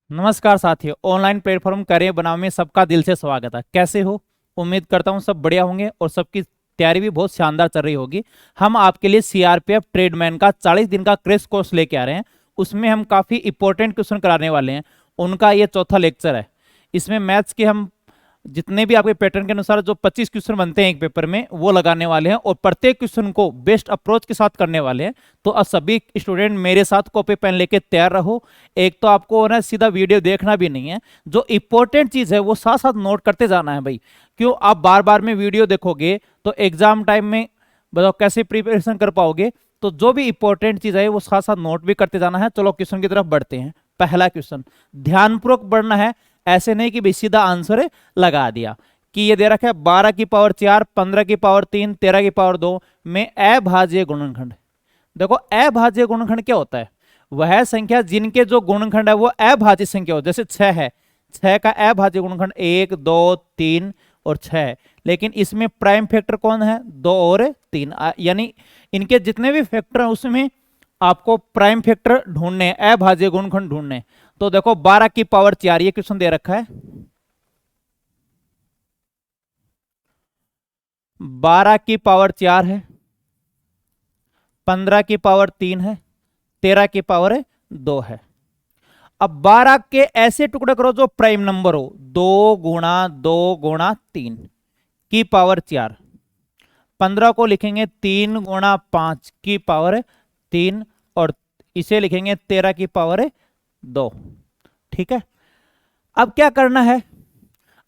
नमस्कार साथियों, online platform career बनाओ में सबका दिल से स्वागत है। कैसे हो? उम्मीद करता हूँ सब बढ़िया होंगे और सबकी तैयारी भी बहुत शानदार चल रही होगी। हम आपके लिए सीआरपीएफ ट्रेडमैन का 40 दिन का क्रैश कोर्स लेके आ रहे हैं। उसमें हम काफ़ी इंपॉर्टेंट क्वेश्चन कराने वाले हैं। उनका ये चौथा लेक्चर है। इसमें मैथ्स के हम जितने भी आपके पैटर्न के अनुसार जो 25 क्वेश्चन बनते हैं एक पेपर में वो लगाने वाले हैं और प्रत्येक क्वेश्चन को बेस्ट अप्रोच के साथ करने वाले हैं। तो अब सभी स्टूडेंट मेरे साथ कॉपी पेन लेके तैयार रहो। एक तो आपको ना सीधा वीडियो देखना भी नहीं है, जो इंपॉर्टेंट चीज है वो साथ साथ नोट करते जाना है भाई। क्यों आप बार बार में वीडियो देखोगे तो एग्जाम टाइम में बताओ कैसे प्रिपरेशन कर पाओगे। तो जो भी इंपॉर्टेंट चीज है वो साथ साथ नोट भी करते जाना है। चलो क्वेश्चन की तरफ बढ़ते हैं। पहला क्वेश्चन ध्यानपूर्वक पढ़ना है, ऐसे नहीं कि भाई सीधा आंसर लगा दिया। कि ये दे रखा है 12 की पावर 4, 15 की पावर 3, 13 की पावर 2 में अभाज्य गुणनखंड। देखो अभाज्य गुणनखंड क्या होता है? वह संख्या जिनके जो गुणनखंड है वो अभाज्य संख्या हो। जैसे 6 है, 6 का अभाज्य गुणनखंड 1, 2, 3 और 6 है। लेकिन इसमें प्राइम फैक्टर कौन है? 2 और 3। यानी इनके जितने भी फैक्टर हैं उसमें आपको प्राइम फैक्टर ढूंढने हैं, अभाज्य गुणनखंड ढूंढने हैं। तो देखो 12 की पावर 4 ये क्वेश्चन दे रखा है। 12 की पावर 4 है, 15 की पावर 3 है, 13 की पावर 2 है। अब 12 के ऐसे टुकड़े करो जो प्राइम नंबर हो, 2 गुणा 2 गुणा 3 की पावर 4। 15 को लिखेंगे 3 गुणा 5 की पावर 3 और इसे लिखेंगे 13 की पावर 2। ठीक है। अब क्या करना है?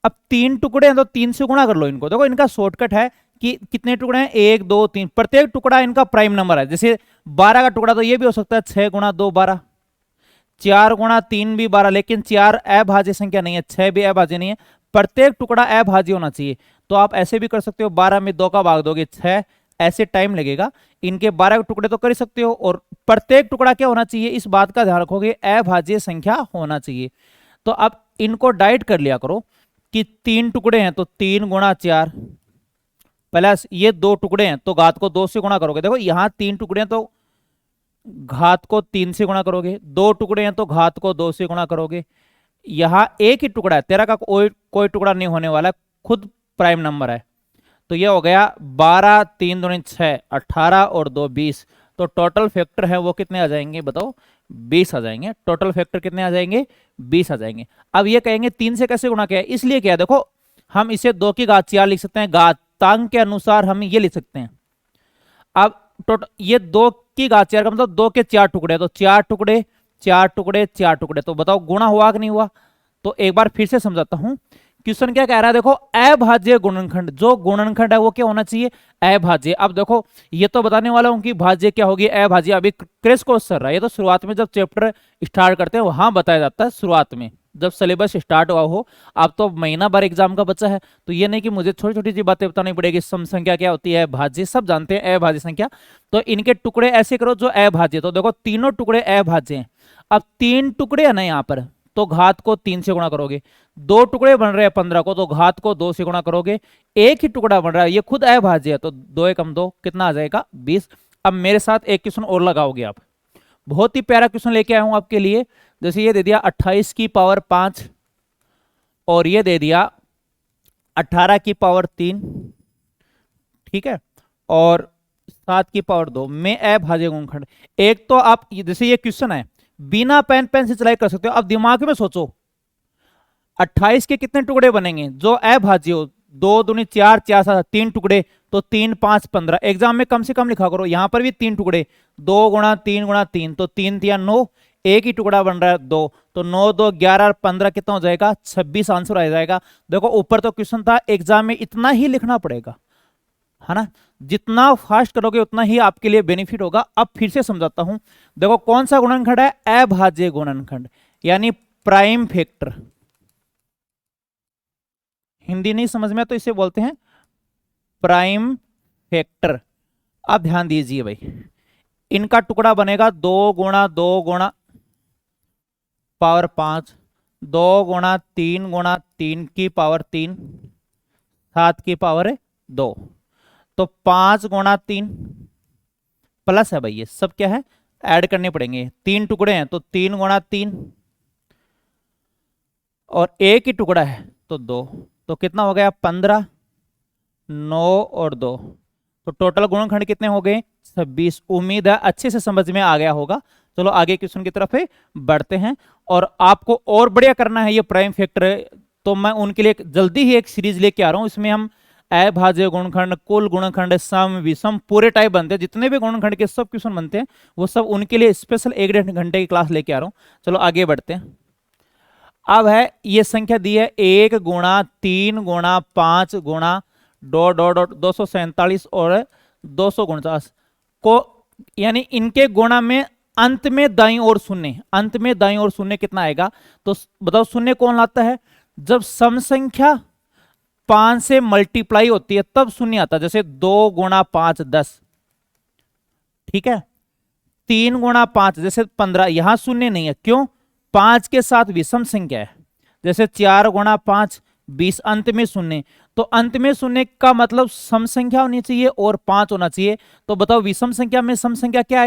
अब तीन टुकड़े हैं तो 3 से गुणा कर लो इनको। देखो इनका शॉर्टकट है कि कितने टुकड़े हैं, 1 2 3, प्रत्येक टुकड़ा इनका प्राइम नंबर है। जैसे 12 का टुकड़ा तो ये भी हो सकता है 6 गुणा 2 12, 4 गुणा 3 भी 12, लेकिन 4 अभाज्य संख्या नहीं है, 6 भी अभाज्य नहीं है। प्रत्येक टुकड़ा अभाज्य होना चाहिए। तो आप ऐसे भी कर सकते हो, 12 में 2 का भाग दोगे 6, ऐसे टाइम लगेगा। इनके 12 के टुकड़े तो कर ही सकते हो और प्रत्येक टुकड़ा क्या होना चाहिए इस बात का ध्यान रखोगे, अभाज्य संख्या होना चाहिए। तो अब इनको डाइट कर लिया करो कि 3 टुकड़े हैं तो 3 गुणा 4 प्लस ये 2 टुकड़े हैं तो घात को 2 से गुणा करोगे। देखो यहां 3 टुकड़े हैं तो घात को 3 से गुणा करोगे, 2 टुकड़े हैं तो घात को 2 से गुणा करोगे। यहां एक ही टुकड़ा है, 13 का कोई टुकड़ा नहीं होने वाला, खुद प्राइम नंबर है। तो ये हो गया 12, 3 दूनी 6, 18 और 2 20। तो टोटल फैक्टर है वो कितने आ जाएंगे बताओ? 20 आ जाएंगे। टोटल फैक्टर कितने आ जाएंगे? 20 आ जाएंगे। अब ये कहेंगे 3 से कैसे गुणा किया है, इसलिए क्या है देखो, हम इसे 2 की घात 4 लिख सकते हैं, घातांक के अनुसार हम ये लिख सकते हैं। अब टोटल ये 2 की घात 4 का मतलब 2 के 4 टुकड़े, तो 4 टुकड़े 4 टुकड़े 4 टुकड़े, तो बताओ गुणा हुआ कि नहीं हुआ? तो एक बार फिर से समझाता हूं। क्वेश्चन क्या कह रहा है देखो, अभाज्य गुणनखंड, जो गुणनखंड है वो क्या होना चाहिए? अभाज्य। अब देखो ये तो बताने वाला हूं कि भाज्य क्या होगी, अभाज्य। अभी क्रैश कोर्स चल रहा है, ये तो शुरुआत में जब चैप्टर स्टार्ट करते हैं वहां बताया जाता है, शुरुआत में जब सिलेबस स्टार्ट हुआ हो। अब तो महीना भर एग्जाम का बच्चा है, तो ये नहीं कि मुझे छोटी छोटी सी बातें बतानी पड़ेगी। सम संख्या क्या होती है, भाज्य सब जानते हैं, अभाज्य संख्या। तो इनके टुकड़े ऐसे करो जो अभाज्य। तो देखो तीनों टुकड़े अभाज्य हैं। अब 3 टुकड़े है ना यहाँ पर, तो घात को 3 से गुणा करोगे। 2 टुकड़े बन रहे हैं 15 को, तो घात को 2 से गुणा करोगे। एक ही टुकड़ा बन रहा है, ये खुद अभाज्य है, तो 2 एकम 2 कितना आ जाएगा? 20। अब मेरे साथ एक क्वेश्चन और लगाओगे आप। बहुत ही प्यारा क्वेश्चन लेके आया हूं आपके लिए। जैसे ये दे दिया 28 की पावर 5 और ये दे दिया 18 की पावर 3, ठीक है, और 7 की पावर 2 में अभाज्य गुणनखंड। एक तो आप जैसे ये क्वेश्चन है बिना पेन पेन से चलाई कर सकते हो। अब दिमाग में सोचो 28 के कितने टुकड़े बनेंगे जो अभाज्य हो? 2 दूनी 4, 4 7 3 टुकड़े, तो 3 5 15। एग्जाम में कम से कम लिखा करो, यहां पर भी 3 टुकड़े, 2 गुणा 3 गुणा 3, तो 3 3 9, एक ही टुकड़ा बन रहा है 2, तो 9 2 11 और 15 कितना हो जाएगा? 26 आंसर आ जाएगा। देखो ऊपर तो क्वेश्चन था, एग्जाम में इतना ही लिखना पड़ेगा, है ना। जितना फास्ट करोगे उतना ही आपके लिए बेनिफिट होगा। अब फिर से समझाता हूं। देखो कौन सा गुणनखंड है? अभाज्य गुणनखंड, यानी प्राइम फैक्टर। हिंदी नहीं समझ में तो इसे बोलते हैं प्राइम फैक्टर। अब ध्यान दीजिए भाई, इनका टुकड़ा बनेगा 2 गुणा 2 गुणा पावर 5, 2 गुणा 3 गुणा 3 की पावर 3, 7 की पावर 2, तो 5 गुणा 3 प्लस है भाई, ये सब क्या है? ऐड करने पड़ेंगे। 3 टुकड़े हैं तो 3 गुणा 3 और एक ही टुकड़ा है तो 2, तो कितना हो गया 15, 9 और 2, तो टोटल गुणनखंड कितने हो गए 26। उम्मीद है अच्छे से समझ में आ गया होगा। चलो आगे क्वेश्चन की तरफ बढ़ते हैं। और आपको और बढ़िया करना है ये प्राइम फैक्टर, तो मैं उनके लिए जल्दी ही एक सीरीज लेके आ रहा हूं। इसमें हम अभाज्य गुणनखंड, कुल गुणनखंड, सम विषम पूरे टाइप बनते हैं, जितने भी गुणनखंड के सब क्वेश्चन बनते हैं वो सब उनके लिए स्पेशल 1-1.5 घंटे की क्लास लेके आ रहा हूं। चलो आगे बढ़ते हैं। अब है ये संख्या दी है 1 गुणा 3 गुणा 5 गुणा 247 और 249 को, यानी इनके गुणा में अंत में दाईं ओर शून्य, अंत में दाईं ओर शून्य कितना आएगा? तो बताओ शून्य कौन लाता है? जब सम संख्या 5 से मल्टीप्लाई होती है तब शून्य आता है। जैसे 2 गुणा 5 10, ठीक है। 3 गुणा 5 जैसे 15, यहां शून्य नहीं है, क्यों? 5 के साथ विषम संख्या है। जैसे 4 गुणा 5 20, अंत में शून्य, तो अंत में शून्य का मतलब सम संख्या होनी चाहिए और 5 होना चाहिए। तो बताओ विषम संख्या में सम संख्या क्या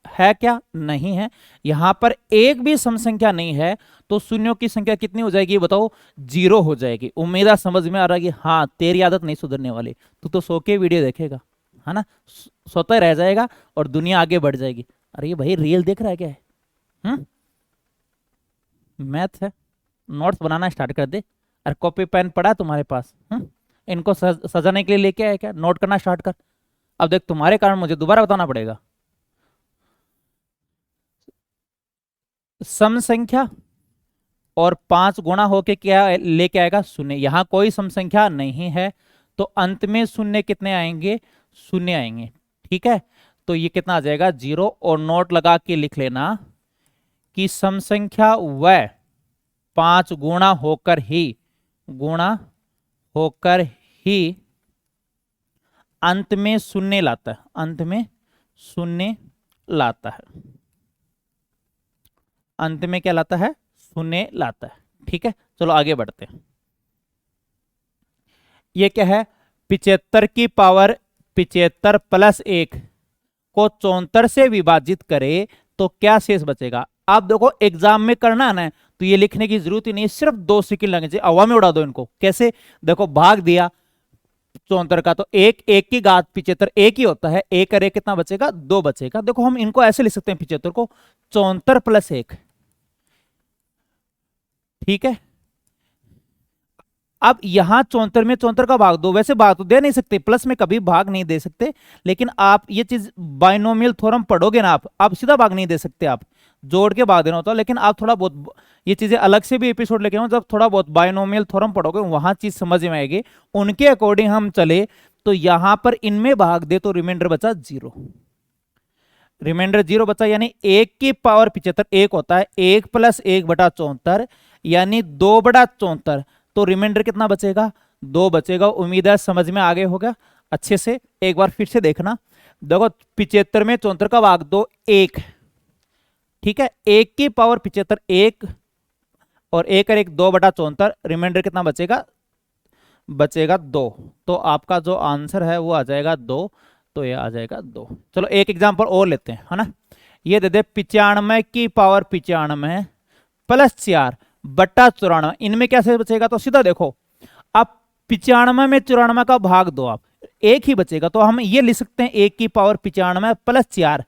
है क्या? नहीं है। यहां पर एक भी सम संख्या नहीं है, तो शून्यों की संख्या कितनी हो जाएगी बताओ? 0 हो जाएगी। उम्मीद समझ में आ रहा है कि हाँ तेरी आदत नहीं सुधरने वाली, तू तो सो के वीडियो देखेगा, है ना, सोता रह जाएगा और दुनिया आगे बढ़ जाएगी। अरे भाई रील देख रहा है क्या है? मैथ है, नोट्स बनाना स्टार्ट कर दे। और कॉपी पेन पड़ा तुम्हारे पास? इनको सजाने के लिए लेके आया क्या? नोट करना स्टार्ट कर। अब देख तुम्हारे कारण मुझे दोबारा बताना पड़ेगा। सम संख्या और 5 गुणा होके क्या लेके आएगा? शून्य। यहां कोई सम संख्या नहीं है, तो अंत में शून्य कितने आएंगे? शून्य आएंगे, ठीक है। तो ये कितना आ जाएगा? 0। और नोट लगा के लिख लेना कि सम संख्या वह 5 गुणा होकर ही अंत में शून्य लाता है, अंत में शून्य लाता है, अंत में क्या लाता है? शून्य लाता है, ठीक है। चलो आगे बढ़ते हैं। ये क्या है? 75 की पावर 75 प्लस 1 को 74 से विभाजित करे तो क्या शेष बचेगा? आप देखो एग्जाम में करना है ना, तो ये लिखने की जरूरत ही नहीं, सिर्फ 2 सेकंड लगने चाहिए, हवा में उड़ा दो इनको। कैसे? देखो भाग दिया 74 का, तो 1 की घात 75 1 ही होता है, 1 और 1 कितना बचेगा? 2 बचेगा। देखो हम इनको ऐसे लिख सकते हैं 75 को 74 प्लस 1, ठीक है। अब यहां 74 में 74 का भाग दो, वैसे भाग तो दे नहीं सकते, प्लस में कभी भाग नहीं दे सकते, लेकिन आप ये चीज बाइनोमियल थ्योरम पढ़ोगे ना, आप सीधा भाग नहीं दे सकते, आप जोड़ के भाग देना होता है। लेकिन आप थोड़ा बहुत ये चीजें अलग से भी एपिसोड लेके आओ, जब थोड़ा बहुत बाइनोमियल थ्योरम पढ़ोगे वहां चीज समझ में आएगी। उनके अकॉर्डिंग हम चले तो यहां पर इनमें भाग दे तो रिमाइंडर बचा 0, रिमाइंडर 0 बचा, यानी 1 की पावर 75 1 होता है, 1 प्लस 1 बटा 74 यानी 2 बटा 74, तो रिमाइंडर कितना बचेगा? 2 बचेगा। उम्मीद है समझ में आ गए होगा अच्छे से। एक बार फिर से देखना, देखो 75 में 74 का भाग दो 1, ठीक है। 1 की पावर 75 1 और 1 और 1 2 बटा 74, रिमाइंडर कितना बचेगा? बचेगा 2। तो आपका जो आंसर है वो आ जाएगा 2, तो ये आ जाएगा 2। चलो एक एग्जांपल और लेते हैं, है ना। ये दे दे 95 की पावर 95 प्लस 4 बटा 94, इनमें कैसे बचेगा? तो सीधा देखो, आप 95 में 94 का भाग दो, आप 1 ही बचेगा, तो हम ये लिख सकते हैं 1 की पावर 95 प्लस 4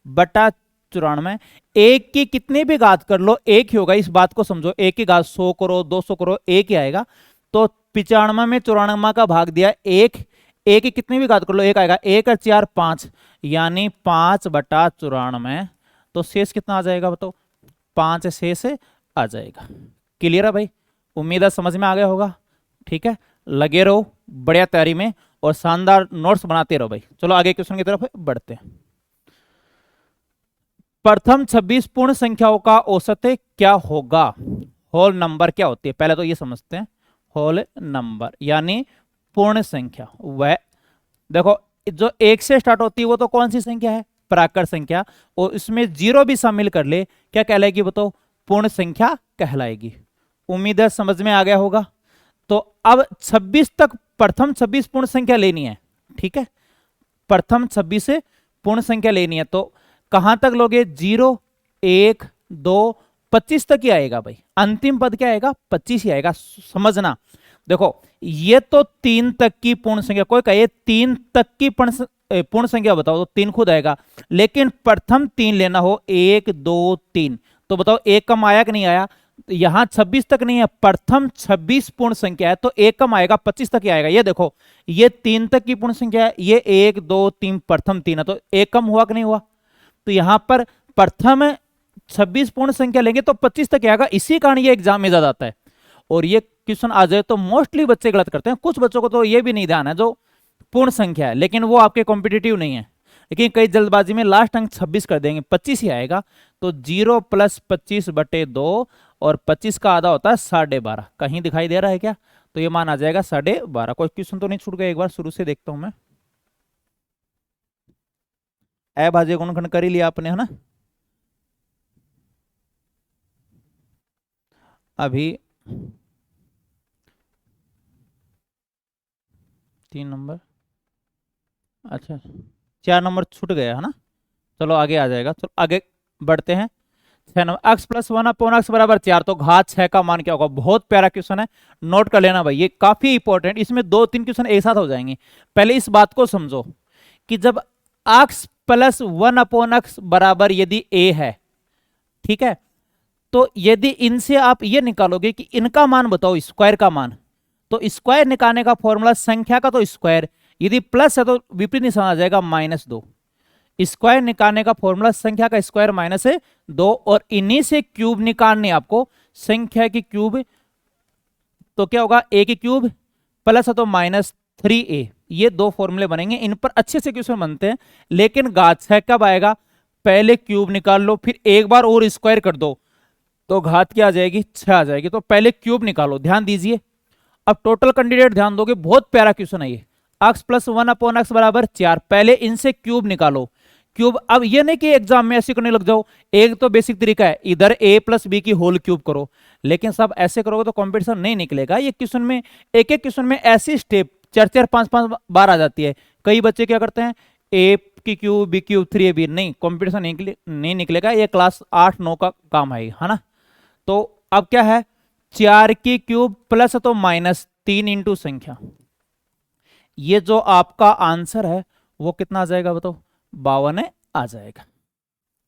बटा 94। 1 की कितनी भी घात कर लो 1 ही होगा, इस बात को समझो। 1 की घात 100 करो 200 करो 1 ही आएगा। तो 95 में 94 का भाग दिया 1, 1 की कितनी भी घात कर लो 1 आएगा, 1 और 4 5, यानी 5 बटा 94। तो शेष कितना आ जाएगा बताओ? 5 शेष आ जाएगा। क्लियर है भाई? उम्मीद है समझ में आ गया होगा, ठीक है। लगे रहो बढ़िया तैयारी में और शानदार नोट्स बनाते रहो भाई। चलो आगे क्वेश्चन की तरफ बढ़ते हैं। प्रथम 26 पूर्ण संख्याओं का औसत क्या होगा? होल नंबर क्या होती है पहले तो ये समझते हैं। होल नंबर यानी पूर्ण संख्या, वह देखो जो 1 से स्टार्ट होती है वो तो कौन सी संख्या है? प्राकृत संख्या, और इसमें 0 भी शामिल कर ले क्या कहलाएगी बताओ? पूर्ण संख्या कहलाएगी। उम्मीद है समझ में आ गया होगा। तो अब 26 तक प्रथम 26 पूर्ण संख्या लेनी है, ठीक है। प्रथम 26 से पूर्ण संख्या लेनी है, तो कहां तक लोगे? 0 1 2 25 तक ही आएगा भाई, अंतिम पद क्या आएगा, 25 ही आएगा। समझना, देखो ये तो 3 तक की पूर्ण संख्या, कोई कहे 3 तक की पूर्ण संख्या बताओ तो 3 खुद आएगा, लेकिन प्रथम 3 लेना हो 1 2 3, तो बताओ 1 कम आया कि नहीं आया। यहां 26 तक नहीं है, प्रथम 26 पूर्ण संख्या है, तो 1 कम आएगा, 25 तक ही आएगा। ये देखो ये 3 तक की पूर्ण संख्या है, ये 1 2 3 प्रथम 3 है, तो 1 कम हुआ कि नहीं हुआ। तो यहां पर प्रथम 26 पूर्ण संख्या लेंगे तो 25 तक आएगा, इसी कारण ये एग्जाम में ज्यादा आता है। और ये क्वेश्चन आ जाए तो मोस्टली बच्चे गलत करते हैं, कुछ बच्चों को तो ये भी नहीं ध्यान है जो पूर्ण संख्या है, लेकिन वो आपके कॉम्पिटिटिव नहीं है, लेकिन कई जल्दबाजी में लास्ट अंक 26 कर देंगे, 25 ही आएगा। तो 0 + 25/2 और 25 का आधा होता है 12.5, कहीं दिखाई दे रहा है क्या, तो ये मान आ जाएगा 12.5। कोई क्वेश्चन तो नहीं छूट गया, एक बार शुरू से देखता हूं मैं। भाज्य गुणनखंड कर ही लिया आपने, है ना। अभी 3 नंबर, अच्छा 4 नंबर छूट गया है ना, चलो आगे आ जाएगा। चलो आगे बढ़ते हैं। 6 नंबर, x + 1/x = 4, तो घात 6 का मान क्या होगा। बहुत प्यारा क्वेश्चन है, नोट कर लेना भाई, ये काफी इंपॉर्टेंट, इसमें 2-3 क्वेश्चन एक साथ हो जाएंगे। पहले इस बात को समझो कि जब x + 1/x बराबर यदि a है, ठीक है, तो यदि इनसे आप ये निकालोगे कि इनका मान बताओ, स्क्वायर का मान, तो स्क्वायर निकालने का फॉर्मूला संख्या का तो स्क्वायर, यदि प्लस है तो विपरीत निशान आ जाएगा -2। स्क्वायर निकालने का फॉर्मूला संख्या का स्क्वायर -2, और इन्हीं से क्यूब निकालने आपको, संख्या की क्यूब, तो क्या होगा a की क्यूब प्लस है तो -3a। ये 2 फॉर्मूले बनेंगे, इन पर अच्छे से क्वेश्चन बनते हैं। लेकिन घात 6 कब आएगा, पहले क्यूब निकाल लो, फिर एक बार और स्क्वायर कर दो, तो घात क्या आ जाएगी, 6 आ जाएगी। तो पहले क्यूब निकालो, ध्यान दीजिए। अब टोटल कैंडिडेट ध्यान दोगे, बहुत प्यारा क्वेश्चन है ये। x + 1/x = 4, पहले इनसे क्यूब निकालो। क्यूब, अब ये नहीं कि एग्जाम में ऐसे करने लग जाओ, एक तो बेसिक तरीका है, इधर a + b की होल क्यूब करो, लेकिन सब ऐसे करोगे तो कंपटीशन नहीं निकलेगा। ये क्वेश्चन में एक एक क्वेश्चन में ऐसी स्टेप 4-4 5-5 बार आ जाती है। कई बच्चे क्या करते हैं, a की क्यूब b क्यूब 3ab, नहीं, कंपटीशन नहीं निकलेगा, ये क्लास 8-9 का काम है ना। तो अब क्या है, 4 की क्यूब प्लस तो -3 इंटू संख्या, ये जो आपका आंसर है वो कितना आ जाएगा बताओ, 52 आ जाएगा।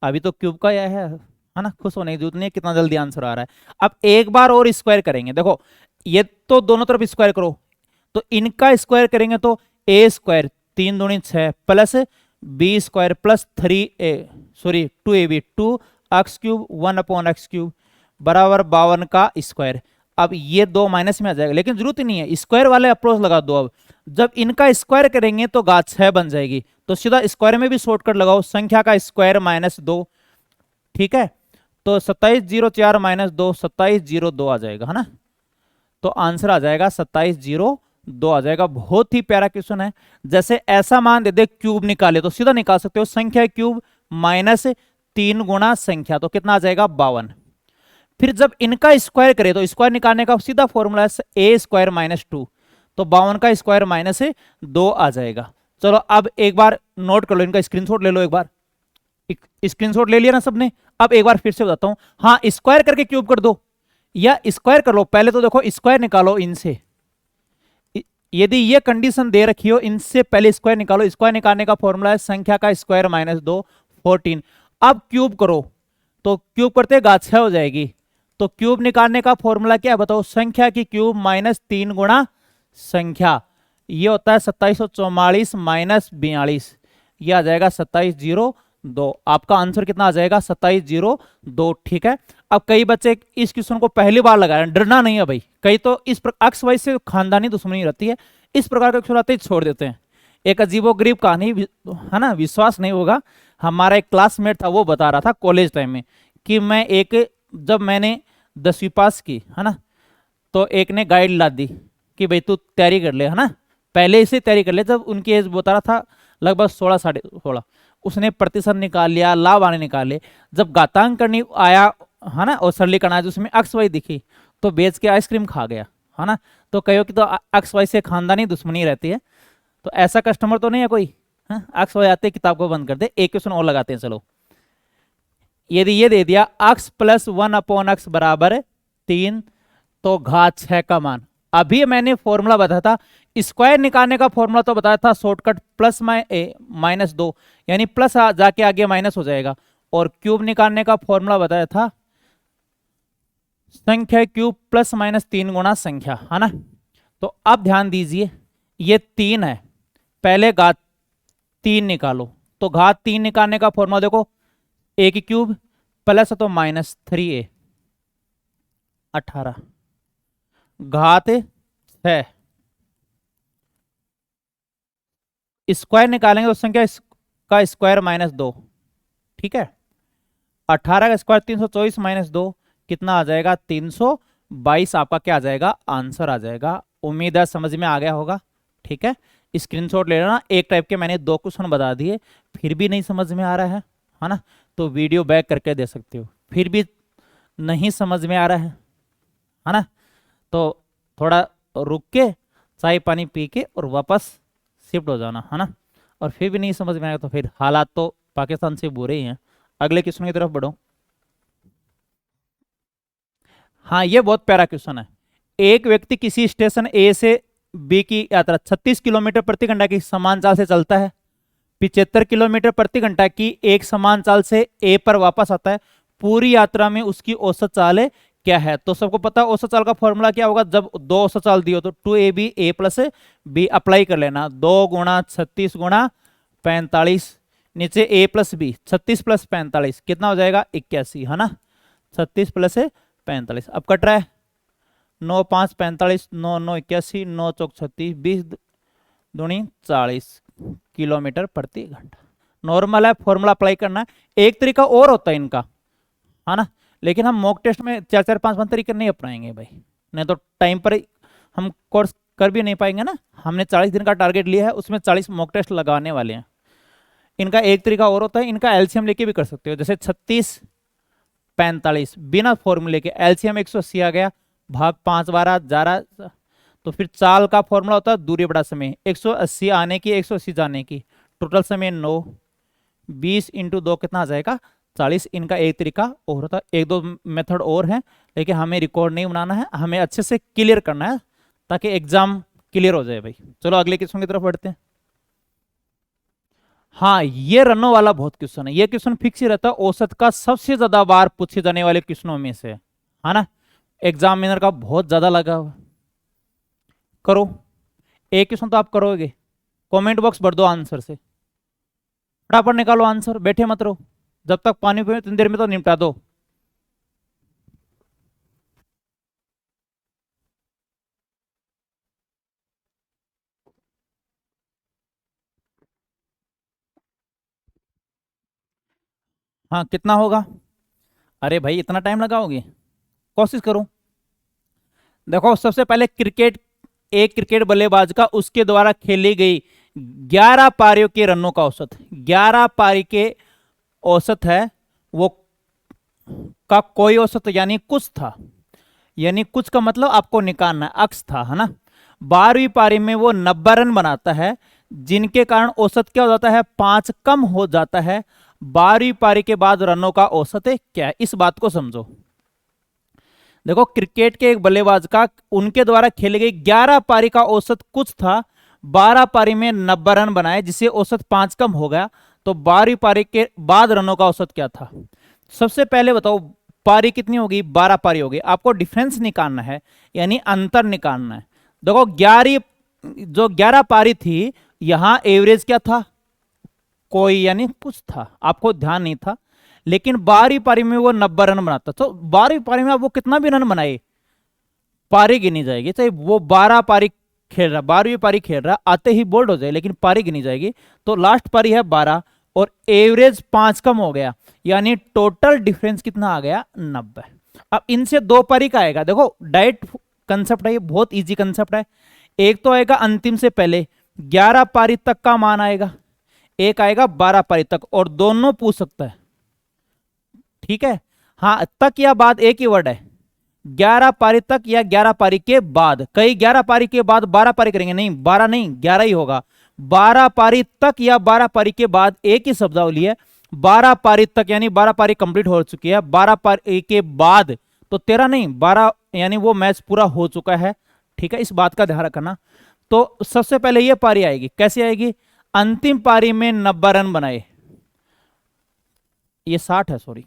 अभी तो क्यूब का यह है ना, खुश होने की जरूरत नहीं है, कितना जल्दी आंसर आ रहा है। अब एक बार और स्क्वायर करेंगे, देखो ये तो दोनों तरफ स्क्वायर करो, तो इनका स्क्वायर करेंगे तो a² 3 दूनी 6 plus b² plus 2ab 2x³ 1/x³ बराबर 52 का स्क्वायर। अब ये 2 माइनस में आ जाएगा, लेकिन जरूरत ही नहीं है, स्क्वायर वाले अप्रोच लगा दो। अब जब इनका स्क्वायर करेंगे तो घात 6 बन जाएगी, तो सीधा स्क्वायर में भी शॉर्टकट लगाओ, संख्या का स्क्वायर -2, ठीक है। तो 2704 -2 2702 आ जाएगा, है ना। तो आंसर आ जाएगा 2702 आ जाएगा। बहुत ही प्यारा क्वेश्चन है। जैसे ऐसा मान दे दे क्यूब निकाले तो सीधा निकाल सकते हो, संख्या क्यूब -3 गुणा संख्या, तो कितना आ जाएगा 52। फिर जब इनका स्क्वायर करे तो स्क्वायर निकालने का सीधा फॉर्मूला है a² -2, तो 52 का स्क्वायर -2 आ जाएगा। चलो अब एक बार नोट कर लो, इनका स्क्रीनशॉट ले लो, एक बार स्क्रीनशॉट ले लिया ना सबने। अब एक बार फिर से बताता हूं, हाँ स्क्वायर करके क्यूब कर दो या स्क्वायर कर लो। पहले तो देखो स्क्वायर निकालो इनसे, यदि ये कंडीशन दे रखी हो, इनसे पहले स्क्वायर निकालो। स्क्वायर निकालने का फॉर्मूला है संख्या का स्क्वायर -2 14। अब क्यूब करो तो क्यूब करते घात 6 हो जाएगी, तो क्यूब निकालने का फॉर्मूला क्या है बताओ, संख्या की क्यूब -3 गुणा संख्या, ये होता है 2744 -42, ये आ जाएगा 2702। आपका आंसर कितना आ जाएगा 2702, ठीक है। अब कई बच्चे इस क्वेश्चन को पहली बार लगा रहे हैं, डरना नहीं है भाई। कई तो इस अक्स वाई से खानदानी दुश्मनी रहती है, इस प्रकार के क्वेश्चन आते ही छोड़ देते हैं। एक अजीबोगरीब कहानी है ना, विश्वास नहीं होगा। हमारा एक क्लासमेट था, वो बता रहा था कॉलेज टाइम में कि जब मैंने 10वीं पास की, है ना, तो एक ने गाइड ला दी कि भाई तू तैयारी कर ले, है ना, पहले से तैयारी कर ले। जब उनकी एज बता रहा था लगभग 16 साढ़े 16, उसने प्रतिशत निकाल लिया, लाभ आने निकाले। जब घातांक करनी आया, है ना, और सरलीकरण आया, उसमें अक्स वाई दिखी तो बेच के आइसक्रीम खा गया, है ना। तो कहो कि तो अक्स वाई से खानदानी दुश्मनी रहती है, तो ऐसा कस्टमर तो नहीं है कोई। अक्स वाई आते किताब को बंद कर दे। एक क्वेश्चन और लगाते हैं, चलो यदि ये दे दिया x प्लस 1/x बराबर 3, तो घात 6 का मान। अभी मैंने फॉर्मूला बताया था, स्क्वायर निकालने का फॉर्मूला तो बताया था शॉर्टकट प्लस -2, यानी प्लस जाके आगे माइनस हो जाएगा। और क्यूब निकालने का फॉर्मूला बताया था संख्या क्यूब प्लस माइनस 3 गुना संख्या, है ना। तो अब ध्यान दीजिए, ये 3 है, पहले घात 3 निकालो। तो घात 3 निकालने का फॉर्मूला देखो, a की क्यूब प्लस तो -3a 18 घात 6, स्क्वायर निकालेंगे तो संख्या का स्क्वायर -2, ठीक है। 18 का स्क्वायर 324 -2 कितना आ जाएगा 322, आपका क्या आ जाएगा आंसर आ जाएगा। उम्मीद है समझ में आ गया होगा, ठीक है। स्क्रीनशॉट ले लेना। एक टाइप के मैंने 2 क्वेश्चन बता दिए, फिर भी नहीं समझ में आ रहा है ना, तो वीडियो बैक करके दे सकते हो। फिर भी नहीं समझ में आ रहा है ना, तो थोड़ा रुक के चाय पानी पी के और वापस शिफ्ट हो जाना, है ना। और फिर भी नहीं समझ में आएगा तो फिर हालात तो पाकिस्तान से बुरे ही हैं। अगले क्वेश्चन की तरफ बढ़ो। हाँ, ये बहुत प्यारा क्वेश्चन है। एक व्यक्ति किसी स्टेशन ए से बी की यात्रा 36 किलोमीटर प्रति घंटा की समान चाल से चलता है, 75 किलोमीटर प्रति घंटा की एक समान चाल से ए पर वापस आता है। पूरी यात्रा में उसकी औसत चाल क्या है। तो सबको पता है औसत चाल का फॉर्मूला क्या होगा, जब 2 औसत चाल दियो तो 2ab a plus B apply कर लेना। 2 गुणा 36 गुणा 45, नीचे a प्लस बी, 36 प्लस 45 कितना हो जाएगा 81, है ना। 36 प्लस 45, अब कट रहा है 9 5 45, 9 9 81, 9 चौक 36, 20 दूनी 40 किलोमीटर प्रति घंटा। नॉर्मल है, फॉर्मूला अप्लाई करना है। एक तरीका और होता है इनका, है ना, लेकिन हम मॉक टेस्ट में 4 4 5 5 तरीके नहीं अपनाएंगे भाई, नहीं तो टाइम पर हम कोर्स कर भी नहीं पाएंगे ना। हमने 40 दिन का टारगेट लिया है, उसमें 40 मॉक टेस्ट लगाने वाले हैं। इनका एक तरीका और होता है, इनका एलसीएम लेके भी कर सकते हो। जैसे 36 45 बिना फॉर्मूले के एलसीएम 180 आ गया, भाग 5 12 जा रहा, तो फिर चाल का फॉर्मूला होता है दूरी बड़ा समय, 180 आने की 180 जाने की, टोटल समय 9, 20 इंटू 2 कितना आ जाएगा 40। इनका एक तरीका और होता है, एक दो मेथड और हैं, लेकिन हमें रिकॉर्ड नहीं बनाना है, हमें अच्छे से क्लियर करना है ताकि एग्जाम क्लियर हो जाए भाई। चलो अगले क्वेश्चन की तरफ बढ़ते हैं। हाँ, ये रनों वाला बहुत क्वेश्चन है। ये क्वेश्चन फिक्स ही रहता है, औसत का सबसे ज्यादा बार पूछे जाने वाले क्वेश्चनों में से, है ना। एग्जामिनर का बहुत ज्यादा लगा हुआ। करो, एक क्वेश्चन तो आप करोगे, कमेंट बॉक्स भर दो आंसर से, फटाफट निकालो आंसर, बैठे मत रहो। जब तक पानी पिए उतनी देर में तो निपटा दो। हाँ, कितना होगा? अरे भाई इतना टाइम लगाओगे, कोशिश करो। देखो सबसे पहले क्रिकेट, एक क्रिकेट बल्लेबाज का उसके द्वारा खेली गई 11 पारियों के रनों का औसत, 11 पारी के औसत है वो, का कोई औसत यानी कुछ था, यानी कुछ का मतलब आपको निकालना है, अक्स था, है ना। 12वीं पारी में वो 90 रन बनाता है, जिनके कारण औसत क्या हो जाता है 5 कम हो जाता है। 12वीं पारी के बाद रनों का औसत है क्या है, इस बात को समझो। देखो क्रिकेट के एक बल्लेबाज का उनके द्वारा खेले गए 11 पारी का औसत कुछ था, 12 पारी में 90 रन बनाए जिससे औसत 5 कम हो गया। तो 12वीं पारी के बाद रनों का औसत क्या था। सबसे पहले बताओ पारी कितनी होगी, 12 पारी होगी। आपको डिफरेंस निकालना है, यानी अंतर निकालना है। देखो 11 पारी थी, यहां एवरेज क्या था, कोई यानी कुछ था, आपको ध्यान नहीं था। लेकिन 12वीं पारी में वो 90 रन बनाता, तो 12वीं पारी में आप वो कितना भी रन बनाए पारी गिनी जाएगी, चाहे वो 12 पारी खेल रहा, 12वीं पारी खेल रहा, आते ही बोल्ड हो जाए, लेकिन पारी गिनी जाएगी। तो लास्ट पारी है 12 और एवरेज 5 कम हो गया, यानी टोटल डिफरेंस कितना आ गया 90। अब इनसे 2 पारी का आएगा। देखो डायरेक्ट कंसेप्ट है, ये बहुत इजी कंसेप्ट है। एक तो आएगा अंतिम से पहले 11 पारी तक का मान आएगा, एक आएगा 12 पारी तक, और दोनों पूछ सकता है, ठीक है। हाँ, तक या बाद एक ही वर्ड है, 11 पारी तक या 11 पारी के बाद। कई 11 पारी के बाद 12 पारी करेंगे, नहीं 12 नहीं 11 ही होगा। 12 पारी तक या 12 पारी के बाद एक ही शब्दावली है, 12 पारी तक, यानी 12 पारी कंप्लीट हो चुकी है। 12 पारी के बाद तो 13 नहीं 12, यानी वो मैच पूरा हो चुका है। ठीक है, इस बात का ध्यान रखना। तो सबसे पहले ये पारी आएगी, कैसे आएगी? अंतिम पारी में 90 रन बनाए, ये 60 है, सॉरी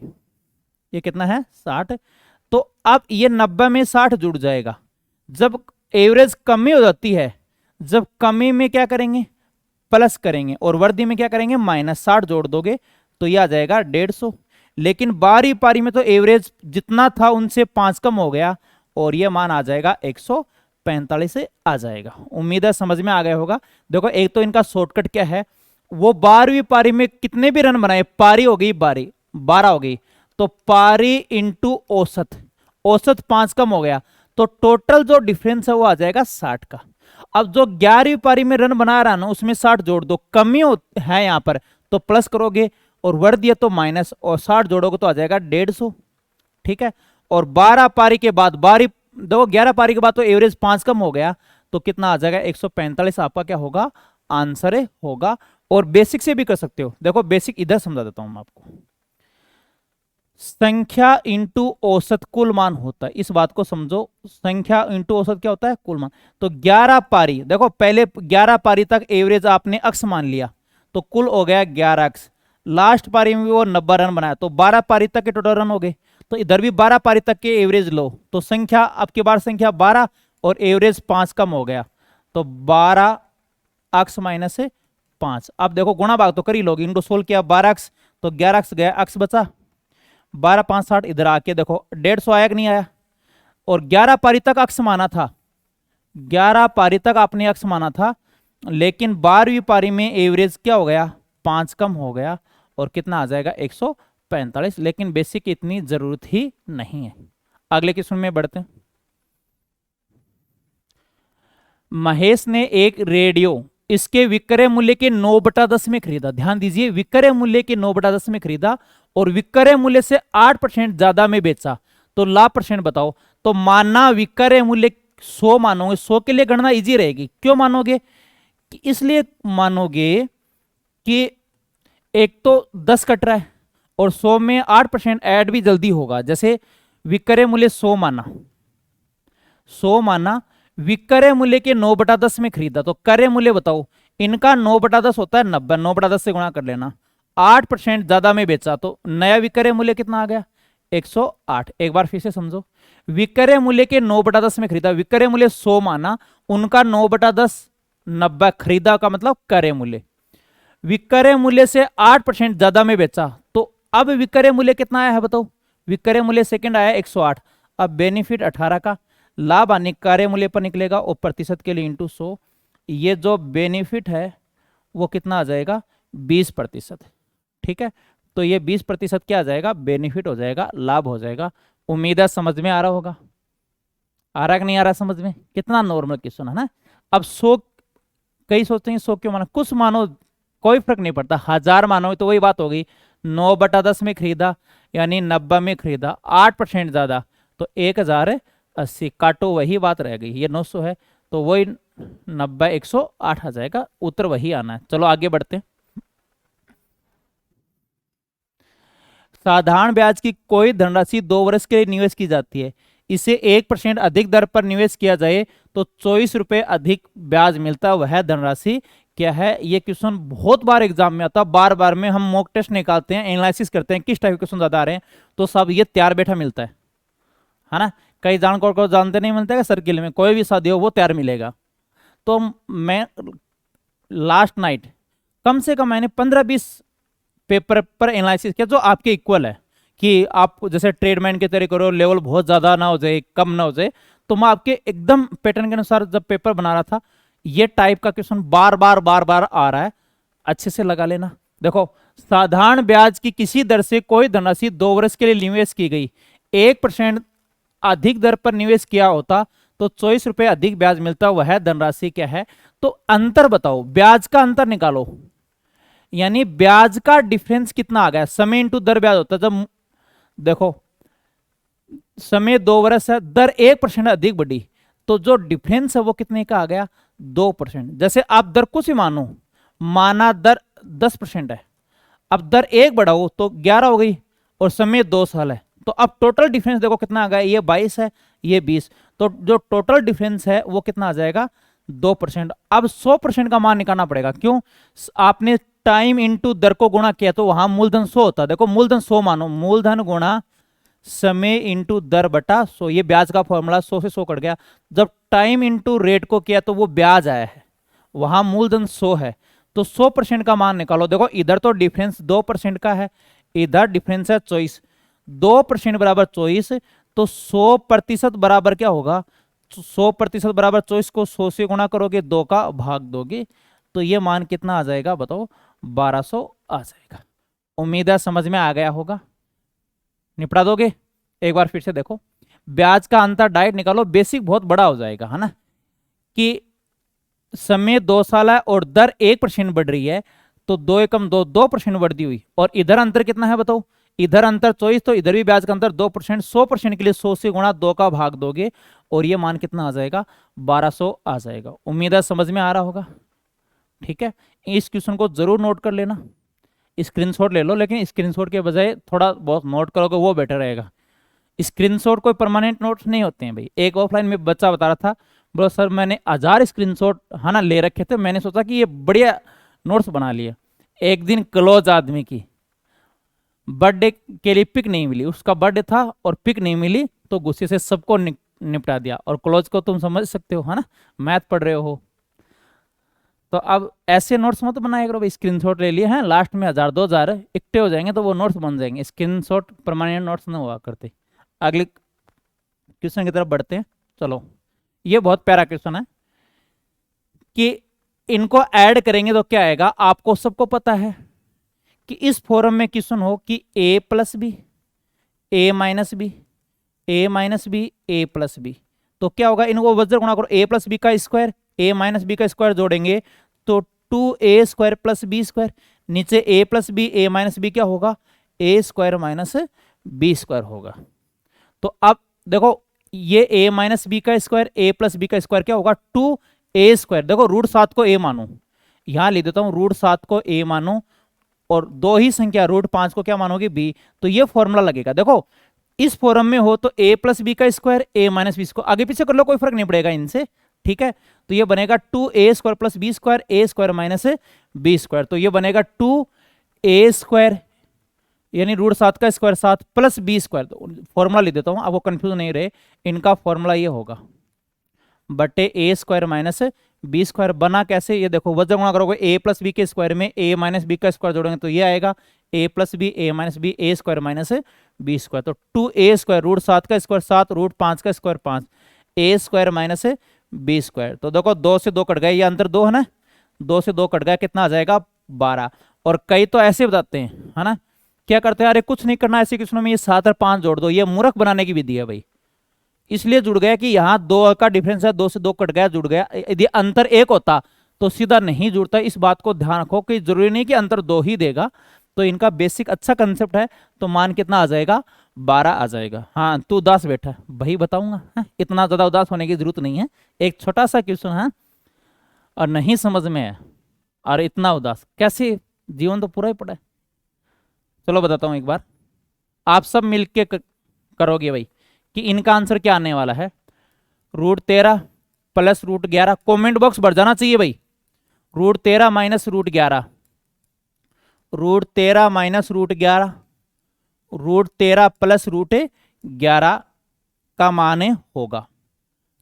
ये कितना है 60। तो अब ये 90 में 60 जुड़ जाएगा। जब एवरेज कमी हो जाती है, जब कमी में क्या करेंगे? प्लस करेंगे, और वर्दी में क्या करेंगे? माइनस। 60 जोड़ दोगे तो ये आ जाएगा 150। लेकिन 12वीं पारी में तो एवरेज जितना था उनसे 5 कम हो गया, और ये मान आ जाएगा 145 से आ जाएगा। उम्मीद है समझ में आ गया होगा। देखो एक तो इनका शॉर्टकट क्या है, वो 12वीं पारी में कितने भी रन बनाए, पारी हो गई 12 हो गई, तो पारी इंटू औसत, औसत 5 कम हो गया, तो टोटल जो डिफरेंस है वो आ जाएगा 60 का। अब जो 11वीं पारी में रन बना रहा ना, उसमें 60 जोड़ दो, कमी है यहां पर तो प्लस करोगे, और वर्ड दिया तो माइनस, और 60 जोड़ोगे तो आ जाएगा 150। ठीक है, और 12 पारी के बाद, 11 पारी के बाद तो एवरेज 5 कम हो गया, तो कितना आ जाएगा? 145 आपका क्या होगा? आंसर होगा। और बेसिक से भी कर सकते हो। देखो बेसिक इधर समझा देता हूं मैं आपको। संख्या इंटू औसत कुल मान होता है, इस बात को समझो। संख्या इंटू औसत क्या होता है? कुल मान। तो 11 पारी, देखो पहले 11 पारी तक एवरेज आपने अक्स मान लिया, तो कुल हो गया 11 अक्स। लास्ट पारी में भी वो 90 रन बनाया, तो 12 पारी तक के टोटल रन हो गए। तो इधर भी 12 पारी तक के एवरेज लो, तो संख्या आपकी बार संख्या 12 और एवरेज 5 कम हो गया, तो 12 अक्स माइनस 5। अब देखो गुणा भाग तो कर ही लोगे, इनको सोल्व किया 12 अक्स, तो 11 अक्स गया, अक्स बचा 12 5 60। इधर आके देखो 150 आया कि नहीं आया? और 11 पारी तक अक्स माना था, 11 पारी तक आपने अक्स माना था, लेकिन 12वीं पारी में एवरेज क्या हो गया? 5 कम हो गया, और कितना आ जाएगा? 145। लेकिन बेसिक की इतनी जरूरत ही नहीं है। अगले क्वेश्चन में बढ़ते हैं। महेश ने एक रेडियो इसके विक्रय मूल्य के 9/10 में खरीदा। ध्यान दीजिए, विक्रय मूल्य के 9/10 में खरीदा और विक्रय मूल्य से 8% ज्यादा में बेचा, तो लाभ परसेंट बताओ। तो मानना विक्रय मूल्य 100 मानोगे, 100 के लिए गणना इजी रहेगी। क्यों मानोगे? कि इसलिए मानोगे कि एक तो 10 कट रहा है, और 100 में 8% ऐड भी जल्दी होगा। जैसे विक्रय मूल्य 100 माना, 100 माना, विक्रय मूल्य के 9/10 में खरीदा, तो क्रय मूल्य बताओ। इनका 9/10 होता है 90, 9/10 से गुणा कर लेना। 8% ज्यादा में बेचा, तो नया विक्रय मूल्य कितना आ गया? 108। एक बार फिर से समझो, विक्रय मूल्य के 9/10 में खरीदा, विक्रय मूल्य 100 माना, उनका 9/10 90, खरीदा का मतलब क्रय मूल्य। विक्रय मूल्य से 8% ज्यादा में बेचा, तो अब विक्रय मूल्य कितना आया है बताओ? विक्रय मूल्य सेकंड आया 108। अब बेनिफिट 18 का, लाभ आने कार्य मूल्य पर निकलेगा, और प्रतिशत के लिए इंटू 100। ये जो बेनिफिट है वो कितना आ जाएगा? 20%। ठीक है, तो ये 20% क्या आ जाएगा? बेनिफिट हो जाएगा, लाभ हो जाएगा। उम्मीद है समझ में आ रहा होगा। आ रहा कि नहीं आ रहा समझ में? कितना नॉर्मल क्वेश्चन है ना। अब 100, कई सोचते हैं 100 क्यों माना, कुछ मानो कोई फर्क नहीं पड़ता, 1000 मानो तो वही बात होगी। 9/10 में खरीदा यानी 90 में खरीदा, 8% ज्यादा, तो 1080 काटो, वही बात रह गई। ये 900 है, तो वही 90 108 आ जाएगा, उत्तर वही आना है। चलो आगे बढ़ते हैं। साधारण ब्याज की कोई धनराशि 2 वर्ष के लिए निवेश की जाती है, इसे 1% अधिक दर पर निवेश किया जाए तो 24 रुपए अधिक ब्याज मिलता है, वह धनराशि क्या है? ये क्वेश्चन बहुत बार एग्जाम में आता है, बार बार में हम मॉक टेस्ट निकालते हैं, एनालिसिस करते हैं किस टाइप के क्वेश्चन ज्यादा आ रहे हैं, तो सब ये तैयार बैठा मिलता है ना। कई जानकार को जानते नहीं मिलता है, सर्किल में कोई भी शादी हो वो तैयार मिलेगा। तो मैं लास्ट नाइट कम से कम मैंने 15-20 पेपर पर एनालिसिस किया जो आपके इक्वल है, कि आप जैसे ट्रेडमैन की तैयारी करो, लेवल बहुत ज्यादा ना हो जाए, कम ना हो जाए। तो मैं आपके एकदम पैटर्न के अनुसार जब पेपर बना रहा था, ये टाइप का क्वेश्चन बार बार आ रहा है, अच्छे से लगा लेना। देखो, साधारण ब्याज की किसी दर से कोई धनराशि 2 वर्ष के लिए निवेश की गई, 1% अधिक दर पर निवेश किया होता तो 24 रुपए अधिक ब्याज मिलता, वह धनराशि क्या है? तो अंतर बताओ, ब्याज का अंतर निकालो, यानी ब्याज का डिफरेंस कितना आ गया? समय इंटू दर ब्याज होता है। जब देखो समय 2 वर्ष है, दर 1% अधिक बढ़ी, तो जो डिफरेंस है वो कितने का आ गया? 2%। जैसे आप दर कुछ ही मानो, माना दर 10% है, अब दर 1 बढ़ाओ तो 11 हो गई और समय 2 साल है, तो अब टोटल डिफरेंस देखो कितना आ गया, ये 22 है ये 20, तो जो टोटल डिफरेंस है वो कितना आ जाएगा 2%। अब 100% का मान निकालना पड़ेगा, क्यों, आपने टाइम इंटू दर को गुणा किया तो वहां मूलधन 100 होता है। देखो मूलधन 100 मानो, मूलधन गुणा समय इंटू दर बटा 100, ये ब्याज का फॉर्मूला, 100 से 100 कट गया। जब टाइम इंटू रेट को किया तो वो ब्याज आया है, वहां मूलधन 100 है, तो 100% का मान निकालो। देखो इधर तो डिफरेंस 2% का है, इधर डिफरेंस है 24, 2% बराबर 24, तो 100% बराबर क्या होगा, 100% बराबर 24 को 100 से गुणा करोगे, 2 का भाग दोगे, तो ये मान कितना आ जाएगा बताओ, 1200 आ जाएगा। उम्मीद है समझ में आ गया होगा, निपटा दोगे। एक बार फिर से देखो, ब्याज का अंतर डायरेक्ट निकालो, बेसिक बहुत बड़ा हो जाएगा, है ना, कि समय 2 साल है और दर 1% बढ़ रही है, तो 2 एकम 2, 2% बढ़ती हुई, और इधर अंतर कितना है बताओ, इधर अंतर 24, तो इधर भी ब्याज का अंतर 2%, 100% के लिए 100 से गुणा 2 का भाग दोगे और ये मान कितना आ जाएगा, 1200 आ जाएगा। उम्मीद है समझ में आ रहा होगा, ठीक है। इस क्वेश्चन को जरूर नोट कर लेना, स्क्रीनशॉट ले लो, लेकिन स्क्रीनशॉट के बजाय थोड़ा बहुत नोट करोगे वो बेटर रहेगा। स्क्रीनशॉट कोई परमानेंट नोट्स नहीं होते हैं भाई। एक ऑफलाइन में बच्चा बता रहा था, बोलो सर मैंने 1000 स्क्रीनशॉट है ना ले रखे थे, मैंने सोचा कि ये बढ़िया नोट्स बना लिए। एक दिन क्लोज आदमी की बर्थडे के लिए पिक नहीं मिली, उसका बर्थडे था और पिक नहीं मिली, तो गुस्से से सबको निपटा दिया। और क्लोज को तुम समझ सकते हो, है ना, मैथ पढ़ रहे हो। तो अब ऐसे नोट्स मत बनाया करो भाई, स्क्रीनशॉट ले लिए हैं, लास्ट में 1000 2000 इकट्ठे हो जाएंगे तो वो नोट्स बन जाएंगे। स्क्रीनशॉट परमानेंट नोट्स ना हुआ करते। अगले क्वेश्चन की तरफ बढ़ते हैं, चलो। ये बहुत प्यारा क्वेश्चन है कि इनको ऐड करेंगे तो क्या आएगा, आपको सबको पता है कि इस फॉर्म में क्वेश्चन हो कि a plus b, a minus b, a minus b, a plus b, तो क्या होगा, इनको वज्र गुणा करो, a प्लस बी का स्क्वायर, a माइनस बी का स्क्वायर जोड़ेंगे तो 2a square plus B square, नीचे a plus b, a minus b क्या होगा, a square minus b square होगा। तो अब देखो ये a माइनस बी का स्क्वायर, a प्लस बी का स्क्वायर क्या होगा, 2a स्क्वायर। देखो रूट 7 को a मानो, यहां लिख देता हूं, रूट 7 को a मानो और दो ही संख्या रूट 5 को क्या मानोगे b, तो ये फॉर्मूला लगेगा। देखो इस फॉर्म में हो तो a प्लस बी का square, a minus b square, आगे पीछे कर लो कोई फर्क नहीं पड़ेगा इनसे, ठीक है। तो ये बनेगा 2a square plus B square, a square minus b square, तो ये बनेगा 2a स्क्वायर यानी रूट 7 का स्क्वायर 7 प्लस बी स्क्वायर। तो फॉर्मूला लिख देता हूं, आपको कंफ्यूज नहीं रहे, इनका फॉर्मूला ये होगा बटे a square minus b square. बना कैसे, ये देखो वज्र गुणा करोगे a प्लस बी के स्क्वायर में a माइनस बी का स्क्वायर जोड़ेंगे तो ये आएगा a plus b, a minus b, a square minus b square, तो 2a स्क्वायर, रूट 7 का स्क्वायर 7, रूट 5 का square 5, a square minus b square. तो देखो 2 से 2 कट गए, ये अंतर 2 है ना, 2 से 2 कट गया, कितना आ जाएगा 12। और कई तो ऐसे बताते हैं, है ना, क्या करते हैं, अरे कुछ नहीं करना ऐसे क्वेश्चनों में, ये 7 और 5 जोड़ दो, ये मूर्ख बनाने की विधि है भाई, इसलिए जुड़ गया कि यहां 2 का डिफरेंस है, 2 से 2 कट गया, जुड़ गया। यदि अंतर 1 होता तो सीधा नहीं जुड़ता। इस बात को ध्यान रखो कि जरूरी नहीं कि अंतर 2 ही देगा, तो इनका बेसिक अच्छा कंसेप्ट है, तो मान कितना आ जाएगा 12 आ जाएगा। हाँ तू उदास बैठा भाई, बताऊंगा इतना ज्यादा उदास होने की जरूरत नहीं है, एक छोटा सा क्वेश्चन है और नहीं समझ में है और इतना उदास कैसे, जीवन तो पूरा ही पड़ा है। चलो बताता हूं एक बार, आप सब मिलके करोगे भाई कि इनका आंसर क्या आने वाला है, root 13 plus root 11, comment box भर जाना चाहिए भाई, root 13 minus root 11, root 13 minus root 11, root 13 plus root 11 का मान होगा।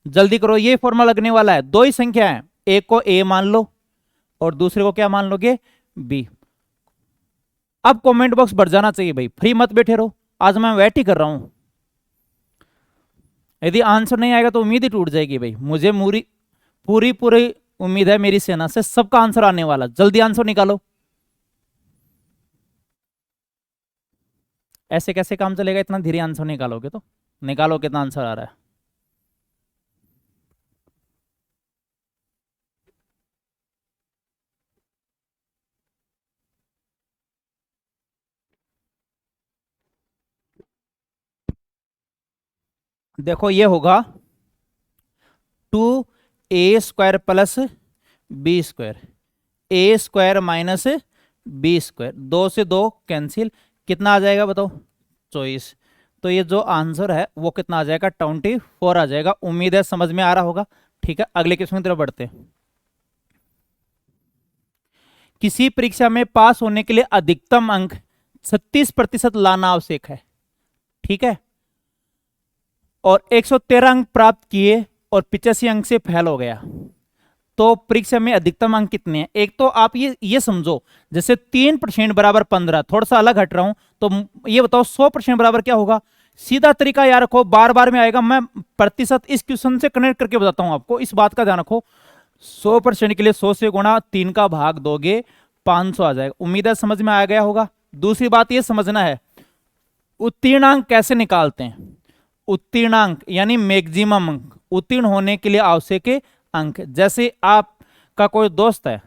जल्दी करो, ये फॉर्मूला लगने वाला है, दो ही संख्या है, एक को a मान लो और दूसरे को क्या मान लोगे b। अब कमेंट बॉक्स भर जाना चाहिए भाई, फ्री मत बैठे रहो, आज मैं वेट ही कर रहा हूं। यदि आंसर नहीं आएगा तो उम्मीद ही टूट जाएगी भाई, मुझे पूरी पूरी उम्मीद है मेरी सेना से, सबका आंसर आने वाला, जल्दी आंसर निकालो। ऐसे कैसे काम चलेगा, इतना धीरे आंसर निकालोगे तो, निकालो कितना आंसर आ रहा है। देखो ये होगा 2a square plus B square, A square minus b², 2 से 2 कैंसिल, कितना आ जाएगा बताओ 24। तो ये जो आंसर है वो कितना आ जाएगा 24 आ जाएगा। उम्मीद है समझ में आ रहा होगा। ठीक है, अगले क्वेश्चन की तरफ बढ़ते हैं। किसी परीक्षा में पास होने के लिए अधिकतम अंक 36% लाना आवश्यक है। ठीक है, और 113 अंक प्राप्त किए और 85 अंक से फेल हो गया, तो परीक्षा में अधिकतम अंक कितने हैं? एक तो आप ये समझो, जैसे 3% बराबर 15, थोड़ा सा अलग हट रहा हूं, तो ये बताओ 100% बराबर क्या होगा? सीधा तरीका याद रखो, बार बार में आएगा, मैं प्रतिशत इस क्वेश्चन से कनेक्ट करके बताता हूं आपको, इस बात का ध्यान रखो। 100% के लिए 100 से गुणा 3 का भाग दोगे 500 आ जाएगा। उम्मीद है समझ में आ गया होगा। दूसरी बात ये समझना है, उत्तीर्णांक कैसे निकालते हैं? उत्तीर्णांक यानी मैक्सिमम अंक, उत्तीर्ण होने के लिए आवश्यक अंक। जैसे आपका कोई दोस्त है,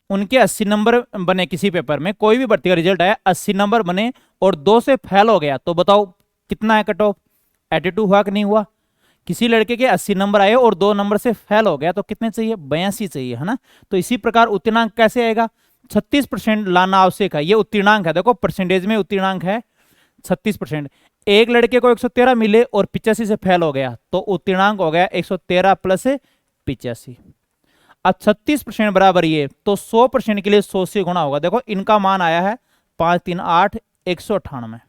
उनके 80 नंबर बने किसी पेपर में, कोई भी भर्ती का रिजल्ट आया 80 नंबर बने और 2 से फेल हो गया, तो बताओ कितना है कट ऑफ? 82 हुआ कि नहीं हुआ? किसी लड़के के 80 नंबर आए और 2 नंबर से फेल हो गया, तो कितने चाहिए? 82 चाहिए, है ना। तो इसी प्रकार उत्तीर्णांक कैसे आएगा? 36% लाना आवश्यक है। ये उत्तीर्णांक है, देखो परसेंटेज में उत्तीर्णांक है 36%। एक लड़के को 113 मिले और 85 से फेल हो गया, तो उत्तीर्णांक हो गया 113 प्लस 85। अब 36% बराबर ये, तो 100% के लिए 100 से गुणा होगा। देखो इनका मान आया है 5 3 8 198।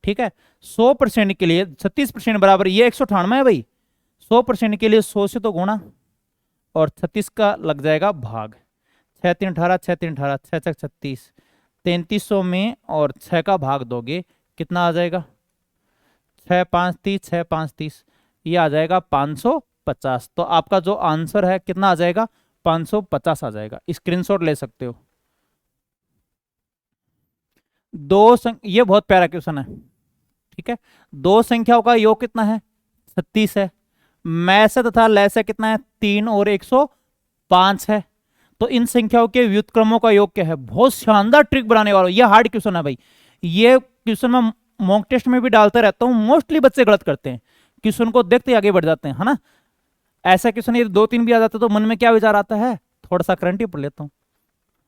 ठीक है, 100% के लिए 36% बराबर ये 198 है भाई। 100% के लिए 100 से तो गुणा और 36 का लग जाएगा भाग। 6 3 18, 6 3 18, 6 6 36, 3300 में और 6 का भाग दोगे कितना आ जाएगा? 6 5 30, 6 5 30, ये आ जाएगा 550। तो आपका जो आंसर है कितना आ जाएगा? 550 आ जाएगा। स्क्रीनशॉट ले सकते हो। ये बहुत प्यारा क्वेश्चन है। ठीक है, दो संख्याओं का योग कितना है? 36 है। मैं से तथा लय से कितना है? 3 और 105 है। तो इन संख्याओं के व्युत्क्रमों का योग क्या है? बहुत शानदार ट्रिक बनाने वाला हूं। ये हार्ड क्वेश्चन है भाई। ये क्वेश्चन मैं मॉक टेस्ट में भी डालते रहता हूं, मोस्टली बच्चे गलत करते हैं, क्वेश्चन को देखते ही आगे बढ़ जाते हैं, है ना। ऐसा क्वेश्चन यदि 2 3 भी आ जाता है तो मन में क्या विचार आता है? थोड़ा सा करंट ही पढ़ लेता हूँ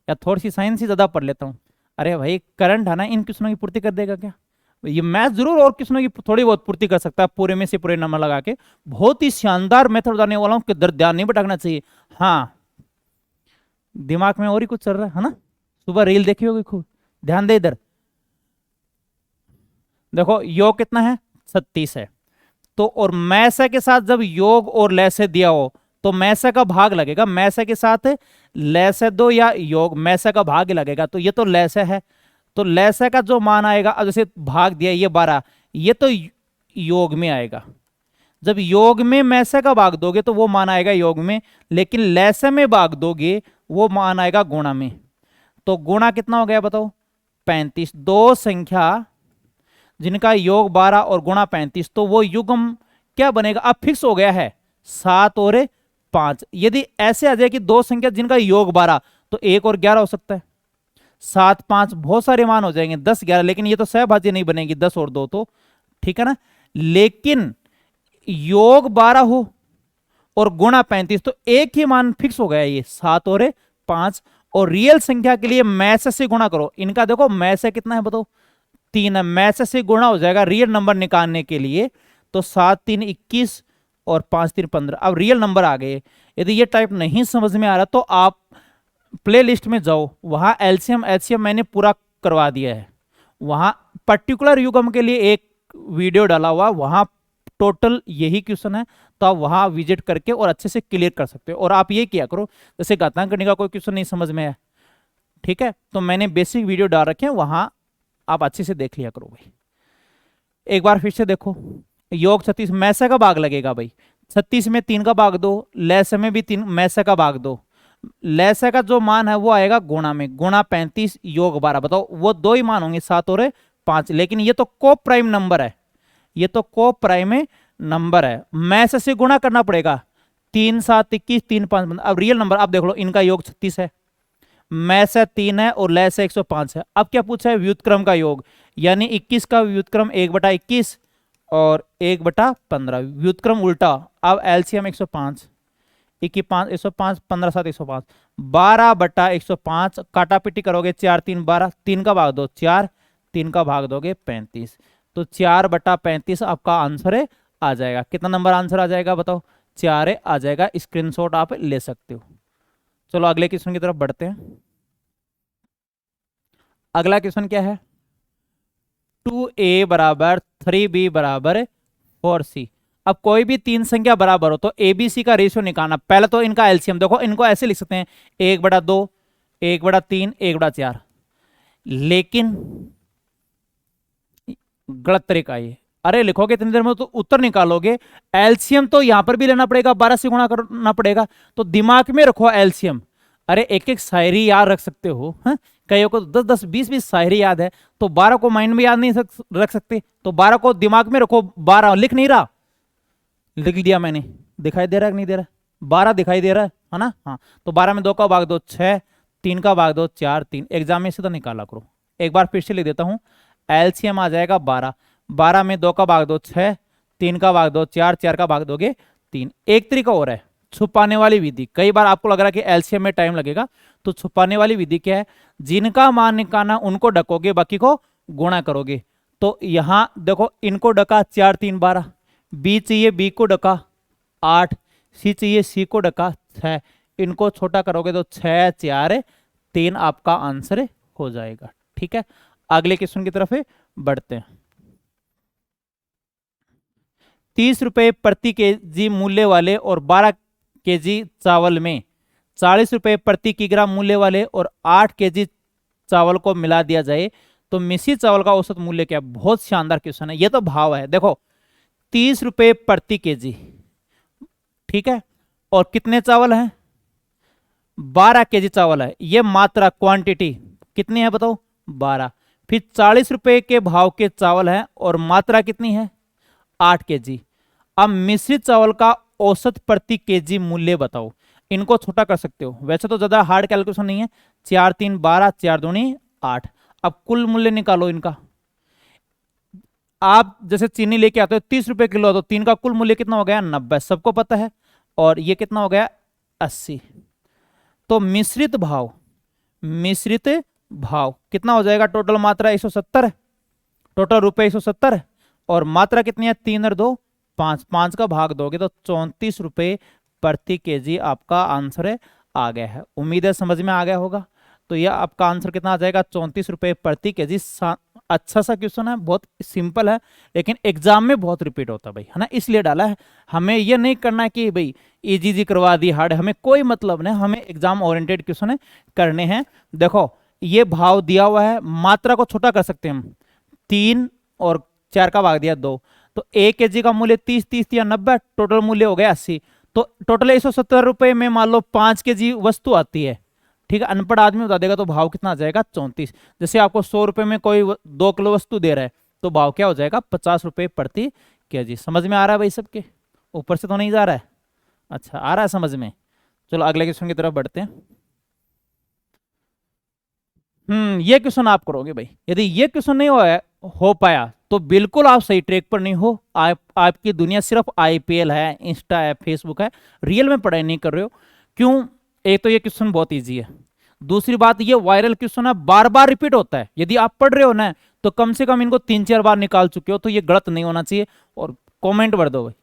या थोड़ी सी साइंस ही ज्यादा पढ़ लेता हूँ। अरे भाई करंट है ना, इन क्वेश्चनों की पूर्ति कर देगा क्या? ये मैथ जरूर और क्वेश्चनों की थोड़ी बहुत पूर्ति कर सकता है, पूरे में से पूरे नंबर लगा के। बहुत ही शानदार मेथड बताने वाला हूँ, किधर ध्यान नहीं भटकना चाहिए। हाँ, दिमाग में और ही कुछ चल रहा है ना। सुबह रील देखी होगी खूब, ध्यान दे इधर। देखो योग कितना है? 36 है। तो और मैसे के साथ जब योग और लैसे दिया हो तो मैसे का भाग लगेगा। मैसे के साथ लैसे दो या योग, मैसे का भाग लगेगा। तो ये तो लैसे है, तो लैसे का जो मान आएगा, अब जैसे भाग दिया ये 12, ये तो योग में आएगा। जब योग में मैसे का भाग दोगे तो वो मान आएगा योग में, लेकिन लैसे में भाग दोगे वो मान आएगा गुणा में। तो गुणा कितना हो गया बताओ? 35। दो संख्या जिनका योग 12 और गुणा 35, तो वो युग्म क्या बनेगा? अब फिक्स हो गया है 7 और 5। यदि ऐसे आ जाए कि दो संख्या जिनका योग 12, तो 1 और 11 हो सकता है। 7 5 बहुत सारे मान हो जाएंगे, 10 11, लेकिन ये तो सहभाज्य नहीं बनेगी 10 और 2 तो, ठीक है ना। लेकिन योग 12 हो और गुणा 35, तो एक ही मान फिक्स हो गया, ये 7 और 5। और रियल संख्या के लिए मैसे से गुणा करो। इनका देखो मैसे कितना है बताओ? 3 है। मैसे से गुणा हो जाएगा रियल नंबर निकालने के लिए, तो 7 3 21 और 5 3 15। अब रियल नंबर आ गए। यदि ये टाइप नहीं समझ में आ रहा तो आप प्ले लिस्ट में जाओ, वहां एलसीएम एचसीएम मैंने पूरा करवा दिया है। वहां पर्टिकुलर युग्म के लिए एक वीडियो डाला हुआ, वहां टोटल यही क्वेश्चन है, तो आप वहां विजिट करके और अच्छे से क्लियर कर सकते हो। और आप ये किया करो, जैसे घातांक करने का कोई क्वेश्चन नहीं समझ में है, ठीक है, तो मैंने बेसिक वीडियो डाल रखे हैं, वहां आप अच्छे से देख लिया करो भाई। एक बार फिर से देखो, योग 36, मैसे का भाग लगेगा भाई। 36 में 3 का भाग दो, लैसे में भी 3 मैसे का भाग दो। लैसे का जो मान है वो आएगा गुणा में, गुणा 35 योग 12। बताओ वो दो ही मान होंगे 7 और 5, लेकिन ये तो को प्राइम नंबर है, ये तो को प्राइम नंबर है। मैसे से गुणा करना पड़ेगा। 3 7 21, 3 5 15। अब रियल नंबर आप देख लो, इनका योग 36 है, मैं से 3 है और लय से 105 है। अब क्या पूछा है? व्युत्क्रम का योग, यानी 21 का व्युत्क्रम 1/21 और 1/15, व्युत्क्रम उल्टा। अब एलसीएम 105, 21 5 105, 15 7 105, 12/105, काटा पिटी करोगे 4 3 12, 3 का भाग दो 4, 3 का भाग दोगे 35, तो 4/35 आपका आंसर है आ जाएगा। कितना नंबर आंसर आ जाएगा बताओ? 4 आ जाएगा। स्क्रीनशॉट आप ले सकते हो। चलो अगले क्वेश्चन की तरफ बढ़ते हैं। अगला क्वेश्चन क्या है? 2a बराबर 3b बराबर 4c। अब कोई भी तीन संख्या बराबर हो तो ए बी सी का रेशियो निकालना। पहले तो इनका एलसीएम देखो, इनको ऐसे लिख सकते हैं 1/2, 1/3, 1/4, लेकिन गलत तरीका ये। अरे लिखोगे इतनी देर में तो उत्तर निकालोगे, एलसीएम तो यहां पर भी लेना पड़ेगा, 12 से गुणा करना पड़ेगा, तो दिमाग में रखो एलसीएम। अरे एक एक शायरी याद रख सकते हो, हाँ? कईयों को 10-10, 20-20 शायरी याद है, तो 12 को माइंड में याद नहीं रख सकते, तो 12 को दिमाग में रखो। 12 लिख नहीं रहा, लिख दिया मैंने, दिखाई दे रहा है कि नहीं दे रहा? 12 दिखाई दे रहा है ना? हाँ, तो 12 में 2 का भाग दो 6, 3 का भाग दो 4, 3। एग्जाम में सीधा निकाला करो। एक बार फिर से लिख देता हूं, एलसीएम आ जाएगा 12, 12 में 2 का भाग दो 6, 3 का भाग दो 4, 4 का भाग दोगे 3। एक तरीका और है, छुपाने वाली विधि। कई बार आपको लग रहा है कि एलसीएम में टाइम लगेगा, तो छुपाने वाली विधि क्या है? जिनका मान निकालना उनको डकोगे, बाकी को गुणा करोगे। तो यहां देखो, इनको डका 4 3 12, बी चाहिए बी को डका 8, सी चाहिए सी को डका 6, इनको छोटा करोगे तो 6 4 3 आपका आंसर हो जाएगा। ठीक है, अगले क्वेश्चन की तरफ बढ़ते हैं। 30 रुपए प्रति केजी मूल्य वाले और 12 केजी चावल में 40 रुपए प्रति किलोग्राम मूल्य वाले और 8 केजी चावल को मिला दिया जाए तो मिश्रित चावल का औसत मूल्य क्या? बहुत शानदार क्वेश्चन है, ये तो भाव है। देखो 30 रुपए प्रति केजी, ठीक है, और कितने चावल हैं? 12 केजी चावल है। ये मात्रा क्वांटिटी कितनी है बताओ? 12। फिर 40 रुपए के भाव के चावल हैं और मात्रा कितनी है? 8 केजी। अब मिश्रित चावल का औसत प्रति केजी मूल्य बताओ। इनको छोटा कर सकते हो, वैसे तो ज्यादा हार्ड कैलकुलेशन नहीं है। 4 3 12, 4 दूनी 8। अब कुल मूल्य निकालो इनका। आप जैसे चीनी लेके आते हो 30 रुपए किलो, तो 3 का कुल मूल्य कितना हो गया? 90, सबको पता है। और ये कितना हो गया? 80। तो मिश्रित भाव कितना हो जाएगा? टोटल मात्रा 170, टोटल रुपए 170, और मात्रा कितनी है? 3 और 2 5, 5 का भाग दोगे तो 34 रुपए प्रति केजी आपका आंसर आ गया है। उम्मीद है समझ में आ गया होगा। तो यह आपका आंसर कितना आ जाएगा? 34 रुपए प्रति केजी। अच्छा सा क्वेश्चन है, बहुत सिंपल है, लेकिन एग्जाम में बहुत रिपीट होता है भाई, है ना, इसलिए डाला है। हमें ये नहीं करना है कि भाई इजी करवा दी हार्ड, हमें कोई मतलब नहीं, हमें एग्जाम ओरिएंटेड क्वेश्चन करने हैं। देखो ये भाव दिया हुआ है, मात्रा को छोटा कर सकते हैं हम, 3 और 4 का भाग दिया 2, तो 1 केजी का मूल्य 30, 30 या 90, टोटल मूल्य हो गया 80। तो टोटल 170 रुपए में मान लो 5 केजी वस्तु आती है, ठीक है, अनपढ़ आदमी बता देगा, तो भाव कितना आ जाएगा? 34। जैसे आपको 100 रुपए में कोई 2 किलो वस्तु दे रहा है, तो भाव क्या हो जाएगा? 50 रुपए प्रति केजी। समझ में आ रहा है भाई सबके? ऊपर से तो नहीं जा रहा है? अच्छा, आ रहा है समझ में? चलो अगले क्वेश्चन की तरफ बढ़ते हैं। ये क्वेश्चन आप करोगे भाई। यदि ये क्वेश्चन नहीं हो पाया तो बिल्कुल आप सही ट्रैक पर नहीं हो। आपकी दुनिया सिर्फ आईपीएल है, इंस्टा है, फेसबुक है, रियल में पढ़ाई नहीं कर रहे हो। क्यों? एक तो ये क्वेश्चन बहुत इजी है, दूसरी बात ये वायरल क्वेश्चन है, बार बार रिपीट होता है। यदि आप पढ़ रहे हो ना, तो कम से कम इनको 3-4 बार निकाल चुके हो, तो ये गलत नहीं होना चाहिए। और कमेंट भर दो भाई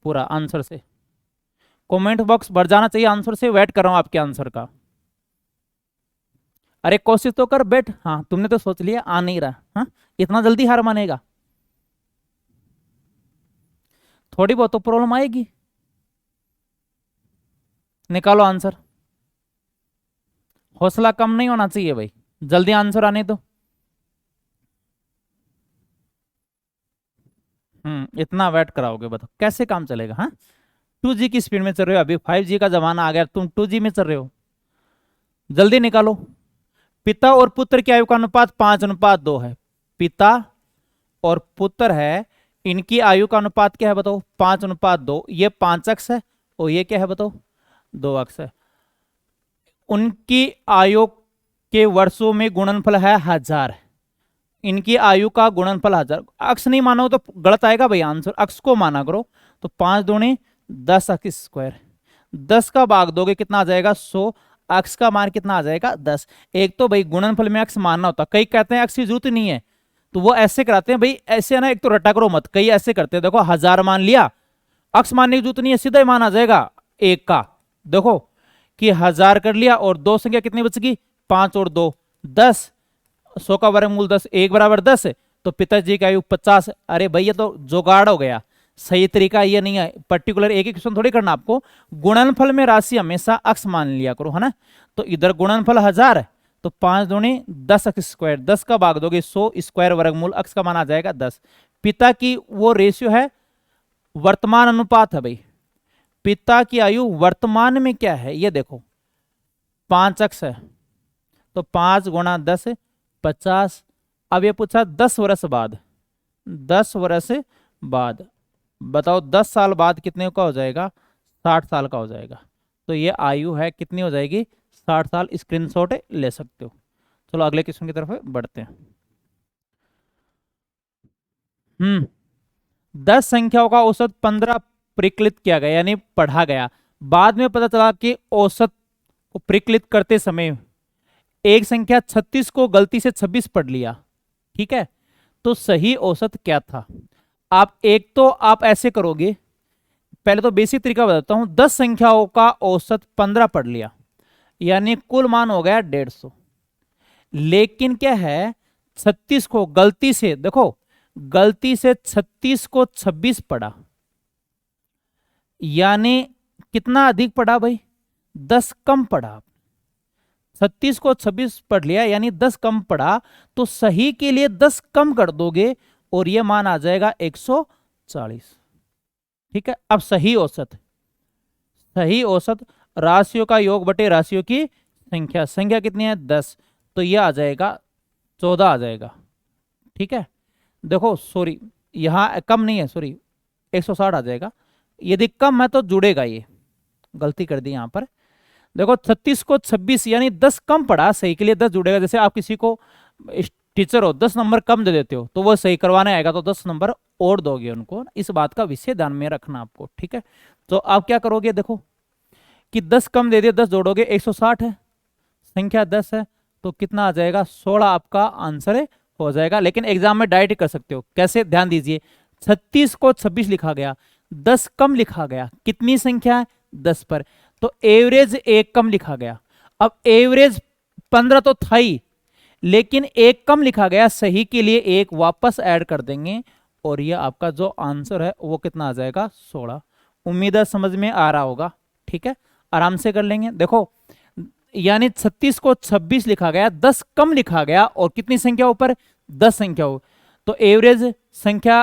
पूरा आंसर से, कमेंट बॉक्स भर जाना चाहिए आंसर से। वेट कर रहा हूं आपके आंसर का। अरे कोशिश तो कर बैठ। हाँ, तुमने तो सोच लिया, आ नहीं रहा। हाँ, इतना जल्दी हार मानेगा? थोड़ी बहुत तो प्रॉब्लम आएगी। निकालो आंसर। हौसला कम नहीं होना चाहिए भाई, जल्दी आंसर आने दो। इतना वेट कराओगे बताओ कैसे काम चलेगा? हाँ, 2G की स्पीड में चल रहे हो, अभी 5G का जमाना आ गया, तुम 2G में चल रहे हो। जल्दी निकालो। पिता और पुत्र की आयु का अनुपात 5:2 है। पिता और पुत्र है, इनकी आयु का अनुपात क्या है बताओ? 5:2। ये 5 अक्ष है और ये क्या है बताओ? 2 अक्ष है। उनकी आयु के वर्षों में गुणनफल है 1000। इनकी आयु का गुणनफल 1000। अक्ष नहीं मानो तो गलत आएगा भाई आंसर, अक्ष को माना करो। तो 5 दूनी 10 अक्ष स्क्वायर, 10 का भाग दोगे कितना आ जाएगा? 100। अक्स का मान कितना आ जाएगा 10। एक तो भाई गुणनफल में अक्स मानना होता, कई कहते हैं अक्स की जरूरत नहीं है तो वो ऐसे कराते हैं भाई, ऐसे है ना, एक तो रटा करो मत, कई ऐसे करते हैं, देखो 1000 मान लिया, अक्स मानने की जरूरत नहीं है, सीधा ही मान आ जाएगा एक का। देखो कि 1000 कर लिया और दो संख्या कितनी बच गई, 5 और 2 10, 100 का वर्गमूल 10, 1 बराबर 10 तो पिताजी की आयु 50। अरे भाई ये तो जुगाड़ हो गया, सही तरीका ये नहीं है, पर्टिकुलर एक ही क्वेश्चन थोड़ी करना आपको। गुणनफल में राशि हमेशा अक्स मान लिया करो, है ना। तो इधर गुणनफल 1000 तो 5 दूनी 10 अक्स स्क्वायर, 10 का भाग दोगे 100 स्क्वायर वर्गमूल अक्स का मान आ जाएगा 10। पिता की वो रेशियो है, वर्तमान अनुपात है भाई, पिता की आयु वर्तमान में क्या है ये देखो, 5 अक्स है तो 5 गुणा 10 50। अब ये पूछा 10 वर्ष बाद, 10 वर्ष बाद बताओ 10 साल बाद कितने का हो जाएगा, 60 साल का हो जाएगा। तो ये आयु है कितनी हो जाएगी, 60 साल। स्क्रीनशॉट ले सकते हो। चलो अगले क्वेश्चन की तरफ बढ़ते हैं। 10 संख्याओं का औसत 15 परिकलित किया गया, यानी पढ़ा गया। बाद में पता चला कि औसत को परिकलित करते समय एक संख्या 36 को गलती से 26 पढ़ लिया, ठीक है, तो सही औसत क्या था। आप एक तो आप ऐसे करोगे, पहले तो बेसिक तरीका बताता हूं, 10 संख्याओं का औसत 15 पढ़ लिया यानी कुल मान हो गया 150। लेकिन क्या है 36 को गलती से, देखो गलती से 36 को 26 पढ़ा, यानी कितना अधिक पढ़ा भाई, 10 कम पढ़ा। 36 को 26 पढ़ लिया यानी 10 कम पढ़ा, तो सही के लिए 10 कम कर दोगे और ये मान आ जाएगा 140। ठीक है, अब सही औसत, सही औसत राशियों का योग बटे राशियों की संख्या, संख्या कितनी है 10, तो ये आ जाएगा 14 आ जाएगा। ठीक है, देखो सॉरी यहाँ कम नहीं है, सॉरी 160 आ जाएगा, यदि कम है तो जुड़ेगा, ये गलती कर दी यहाँ पर। देखो 36 को 26 यानी 10 कम पड़ा, सही के लिए 10 जुड़ेगा। जैसे आप किसी को टीचर हो 10 नंबर कम दे देते हो तो वो सही करवाने आएगा तो 10 नंबर और दोगे उनको, इस बात का विषय ध्यान में रखना आपको। ठीक है, तो आप क्या करोगे, देखो कि 10 कम दे दिए, 10 जोड़ोगे 160 है, संख्या 10 है तो कितना आ जाएगा 16 आपका आंसर हो जाएगा। लेकिन एग्जाम में डायरेक्ट कर सकते हो, कैसे ध्यान दीजिए, 36 को 26 लिखा गया, 10 कम लिखा गया, कितनी संख्या है 10 पर, तो एवरेज 1 कम लिखा गया। अब एवरेज 15 तो था ही, लेकिन 1 कम लिखा गया, सही के लिए 1 वापस ऐड कर देंगे और ये आपका जो आंसर है वो कितना आ जाएगा 16। उम्मीद है समझ में आ रहा होगा। ठीक है, आराम से कर लेंगे। देखो यानी 36 को 26 लिखा गया, 10 कम लिखा गया और कितनी संख्या ऊपर 10 संख्या हो, तो एवरेज संख्या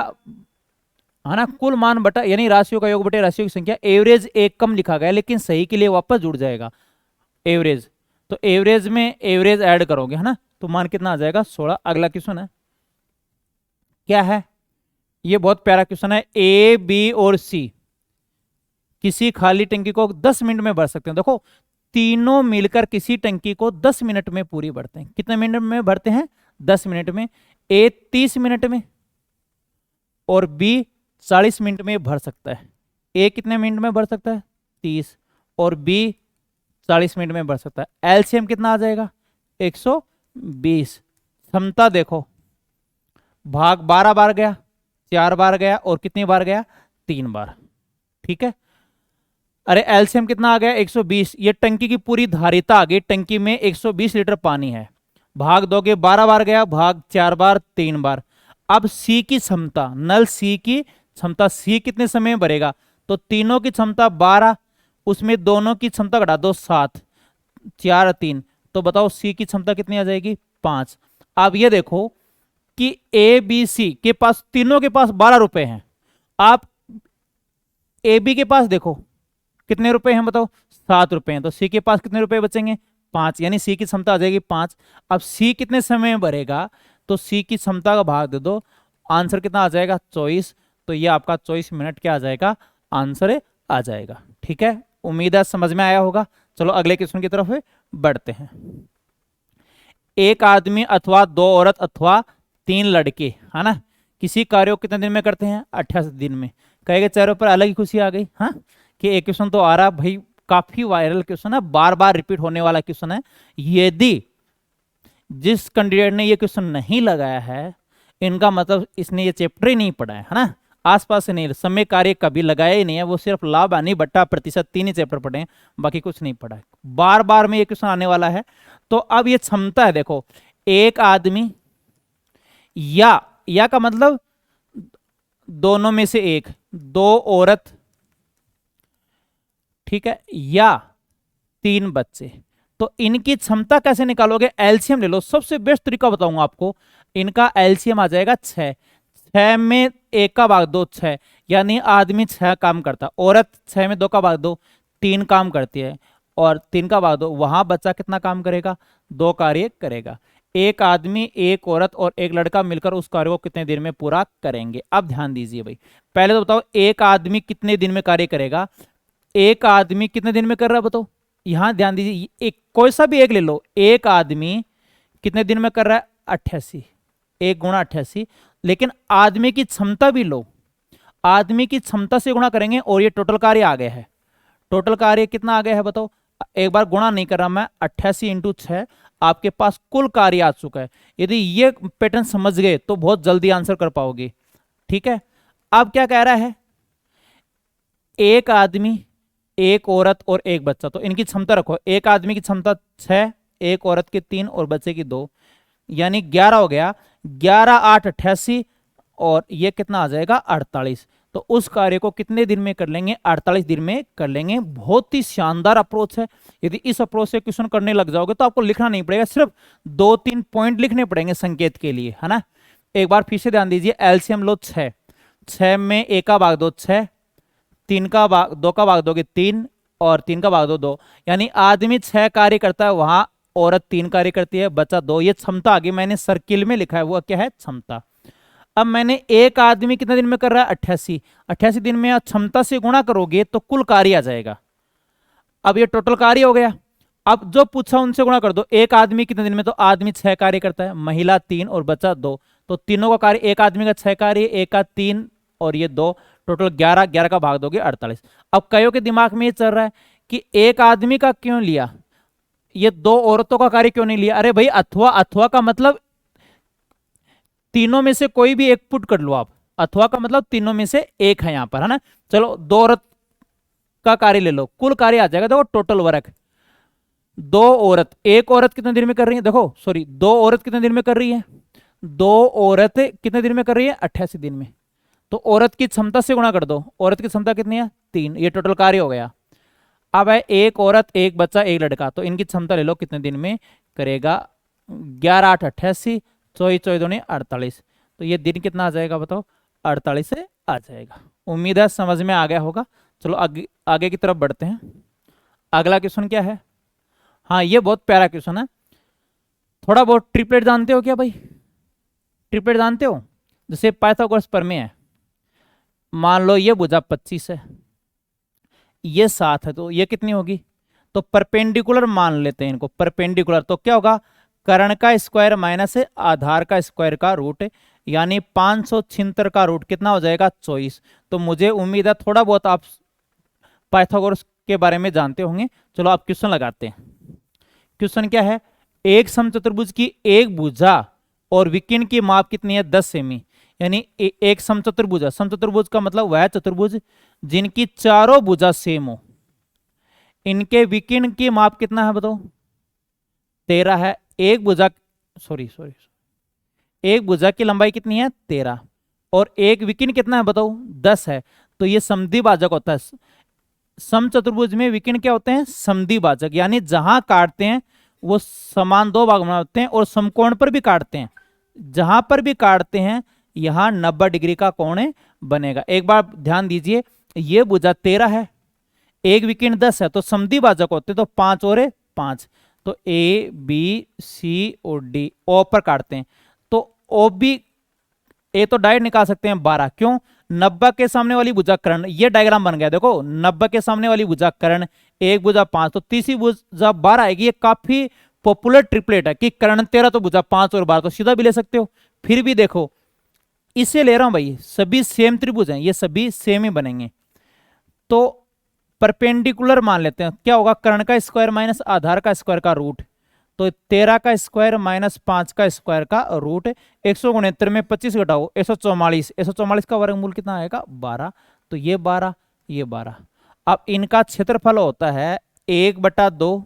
है ना, कुल मान बटा यानी राशियों का योग बटे राशियों की संख्या, एवरेज 1 कम लिखा गया लेकिन सही के लिए वापस जुड़ जाएगा एवरेज, तो एवरेज में एवरेज ऐड करोगे, है ना, तो मान कितना आ जाएगा 16। अगला क्वेश्चन है, क्या है, ये बहुत प्यारा क्वेश्चन है। ए बी और सी किसी खाली टंकी को 10 मिनट में भर सकते हैं। देखो तीनों मिलकर किसी टंकी को 10 मिनट में पूरी भरते हैं। कितने मिनट में भरते हैं 10 मिनट में। ए 30 मिनट में और बी 40 मिनट में भर सकता है। ए कितने मिनट में भर सकता है 30 और बी 40 मिनट में भर सकता है। एलसीएम कितना आ जाएगा 120। क्षमता देखो, भाग 12 बार गया, 4 बार गया और कितनी बार गया 3 बार। ठीक है, अरे एलसीएम कितना आ गया 120। ये टंकी की पूरी धारिता आ गई, टंकी में 120 लीटर पानी है, भाग दोगे 12 बार गया, भाग 4 बार 3 बार। अब सी की क्षमता, नल सी की क्षमता, सी कितने समय में भरेगा, तो तीनों की क्षमता 12, उसमें दोनों की क्षमता घटा दो 7, 4 3, तो बताओ सी की क्षमता कितनी आ जाएगी 5। अब ये देखो कि ए बी सी के पास, तीनों के पास 12 रुपए हैं। आप ए बी के पास देखो कितने रुपए हैं, बताओ 7 रुपए हैं, तो सी के पास कितने रुपए बचेंगे 5, यानी सी की क्षमता आ जाएगी 5। अब सी कितने समय में भरेगा, तो सी की क्षमता का भाग दे दो, आंसर कितना आ जाएगा 24, तो ये आपका 24 मिनट क्या आ जाएगा आंसर आ जाएगा। ठीक है, उम्मीद है समझ में आया होगा। चलो अगले क्वेश्चन की तरफ बढ़ते हैं। एक आदमी अथवा 2 औरत अथवा 3 लड़के, है ना, किसी कार्य को कितने दिन में करते हैं 28 दिन में। कहेगा चेहरे पर अलग ही खुशी आ गई, हाँ, कि एक क्वेश्चन तो आ रहा भाई काफी वायरल क्वेश्चन है, बार बार रिपीट होने वाला क्वेश्चन है। यदि जिस कैंडिडेट ने ये क्वेश्चन नहीं लगाया है, इनका मतलब इसने ये चैप्टर ही नहीं पढ़ा है ना, आसपास से नहीं, समय कार्य कभी लगाया ही नहीं है, वो सिर्फ लाभ हानि बट्टा प्रतिशत 3 ही चैप्टर पढ़े हैं, बाकी कुछ नहीं पढ़ा है। बार बार में ये क्वेश्चन आने वाला है। तो अब ये क्षमता है, देखो एक आदमी या का मतलब दोनों में से एक, दो औरत, ठीक है, या 3 बच्चे। तो इनकी क्षमता कैसे निकालोगे? एलसीएम ले लो। सबसे बेस्ट तरीका बताऊंगा आपको, इनका एलसीएम आ जाएगा 6। 6 में 1 का भाग 2 6, यानी आदमी 6 काम करता, औरत 6 में 2 का भाग 2 3 काम करती है, और 3 का भाग 2, वहां बच्चा कितना काम करेगा? 2 कार्य करेगा। एक आदमी, एक औरत और एक लड़का मिलकर उस कार्य को कितने दिन में पूरा करेंगे? अब ध्यान दीजिए भाई, पहले तो बताओ एक आदमी कितने दिन में कार्य करेगा? एक आदमी कितने दिन में कर रहा है बताओ? यहां ध्यान दीजिए, एक कोई सा भी एक ले लो, एक आदमी कितने दिन में कर रहा है? 88, 1 गुणा 88। लेकिन आदमी की क्षमता भी लो, आदमी की क्षमता से गुणा करेंगे, और ये टोटल कार्य आ गया है। टोटल कार्य कितना आ गया है बताओ? एक बार गुणा नहीं कर रहा मैं, 88 इंटू 6, आपके पास कुल कार्य आ चुका है। यदि ये पैटर्न समझ गए तो बहुत जल्दी आंसर कर पाओगे, ठीक है। अब क्या कह रहा है? एक आदमी, एक औरत और एक बच्चा, तो इनकी क्षमता रखो। एक आदमी की क्षमता 6, एक औरत की 3 और बच्चे की 2, यानी 11 हो गया। 11 8 88, और ये कितना आ जाएगा? 48। तो उस कार्य को कितने दिन में कर लेंगे? 48 दिन में कर लेंगे। बहुत ही शानदार अप्रोच है। यदि इस अप्रोच से क्वेश्चन करने लग जाओगे तो आपको लिखना नहीं पड़ेगा, सिर्फ 2-3 पॉइंट लिखने पड़ेंगे संकेत के लिए, है ना। एक बार फिर से ध्यान दीजिए, एलसीएम लो 6, 6 में 1 का भाग 2 6, 3 का भाग 2 का भाग दोगे 3, और 3 का भाग 2 2, यानी आदमी 6 कार्य करता है, वहां औरत 3 कार्य करती है, बच्चा 2। ये क्षमता आगे मैंने सर्किल में लिखा है, वो क्या है? क्षमता। अब मैंने एक आदमी कितने दिन में कर रहा है? 88। 88 दिन में क्षमता से गुणा करोगे तो कुल कार्य आ जाएगा। अब ये टोटल कार्य हो गया। अब जो पूछा उनसे गुणा कर दो। एक आदमी कितने दिन में? तो आदमी 6 कार्य करता है, महिला 3 और बच्चा 2, तो तीनों का कार्य, एक आदमी का 6 कार्य, एक का 3 और ये 2, टोटल 11। 11 का भाग दोगे 48। अब कईयों के दिमाग में ये चल रहा है कि एक आदमी का क्यों लिया, ये 2 औरतों का कार्य क्यों नहीं लिया? अरे भाई, अथवा, अथवा का मतलब तीनों में से कोई भी एक पुट कर लो आप। अथवा का मतलब तीनों में से एक है यहां पर, है ना। चलो 2 औरत का कार्य ले लो, कुल कार्य आ जाएगा। देखो टोटल वर्क, 2 औरत, एक औरत कितने दिन में कर रही है? देखो सॉरी, 2 औरत कितने दिन में कर रही है? 2 औरत कितने दिन में कर रही है? 88 दिन में। तो औरत की क्षमता से गुणा कर दो। औरत की क्षमता कितनी है? 3। ये टोटल कार्य हो गया। अब है एक औरत, एक बच्चा, एक लड़का, तो इनकी क्षमता ले लो कितने दिन में करेगा? 11 8 88, 24 24 दूनी 48। तो ये दिन कितना आ जाएगा बताओ? 48 से आ जाएगा। उम्मीद है समझ में आ गया होगा। चलो आगे आगे की तरफ बढ़ते हैं। अगला क्वेश्चन क्या है? हाँ, ये बहुत प्यारा क्वेश्चन है। थोड़ा बहुत ट्रिपलेट जानते हो क्या भाई? ट्रिपलेट जानते हो? जैसे पाइथागोरस प्रमेय है, मान लो ये भुजा 25 है, ये 7 है, तो ये कितनी होगी? तो परपेंडिकुलर मान लेते हैं इनको, परपेंडिकुलर। तो क्या होगा? कर्ण का स्क्वायर माइनस आधार का स्क्वायर का रूट, यानी 576 का रूट कितना हो जाएगा? 24। तो मुझे उम्मीद है थोड़ा बहुत आप पाइथागोरस के बारे में जानते होंगे। चलो आप क्वेश्चन लगाते हैं। क्वेश्चन क्या है? एक समचतुर्भुज की एक भुजा और विकीर्ण की माप कितनी है? 10 सेमी। यानी एक समचतुर्भुज है। समचतुर्भुज का मतलब वह चतुर्भुज जिनकी चारों भुजा सेम हो। इनके विकीर्ण की माप कितना है बताओ? 13 है। एक भुजा, सॉरी, एक भुजा की लंबाई कितनी है? 13, और एक विकीर्ण कितना है बताओ? 10 है। तो ये समद्विभाजक होता है। समचतुर्भुज में विकीर्ण क्या होते हैं? समद्विभाजक, यानी जहां काटते हैं वो समान 2 भाग बनाते हैं, और समकोण पर भी काटते हैं। जहां पर भी काटते हैं यहां 90 डिग्री का कोण बनेगा। एक बार ध्यान दीजिए, ये भुजा 13 है, एक विकीर्ण 10 है, तो समद्विभाजक होते तो 5 और 5, तो ए बी सी और डी, ओ पर काटते हैं। तो ओ बी, ए तो डायरेक्ट निकाल सकते हैं 12, क्यों? 90 के सामने वाली भुजा कर्ण, ये डायग्राम बन गया। देखो 90 के सामने वाली भुजा कर्ण, एक भुजा 5, तो तीसरी भुजा 12 आएगी। ये काफी पॉपुलर ट्रिपलेट है कि कर्ण 13 तो भुजा 5 और 12, तो सीधा भी ले सकते हो। फिर भी देखो, इसे ले रहा हूं भाई, सभी सेम त्रिभुज हैं, ये सभी सेम ही बनेंगे। तो परपेंडिकुलर मान लेते हैं, क्या होगा, कर्ण का स्क्वायर माइनस आधार का स्क्वायर का रूट, तो 13 का स्क्वायर माइनस 5 का स्क्वायर का रूट, 169 में 25 घटाओ 144, 144 का वर्गमूल कितना आएगा 12, तो ये 12 ये 12। अब इनका क्षेत्रफल होता है 1/2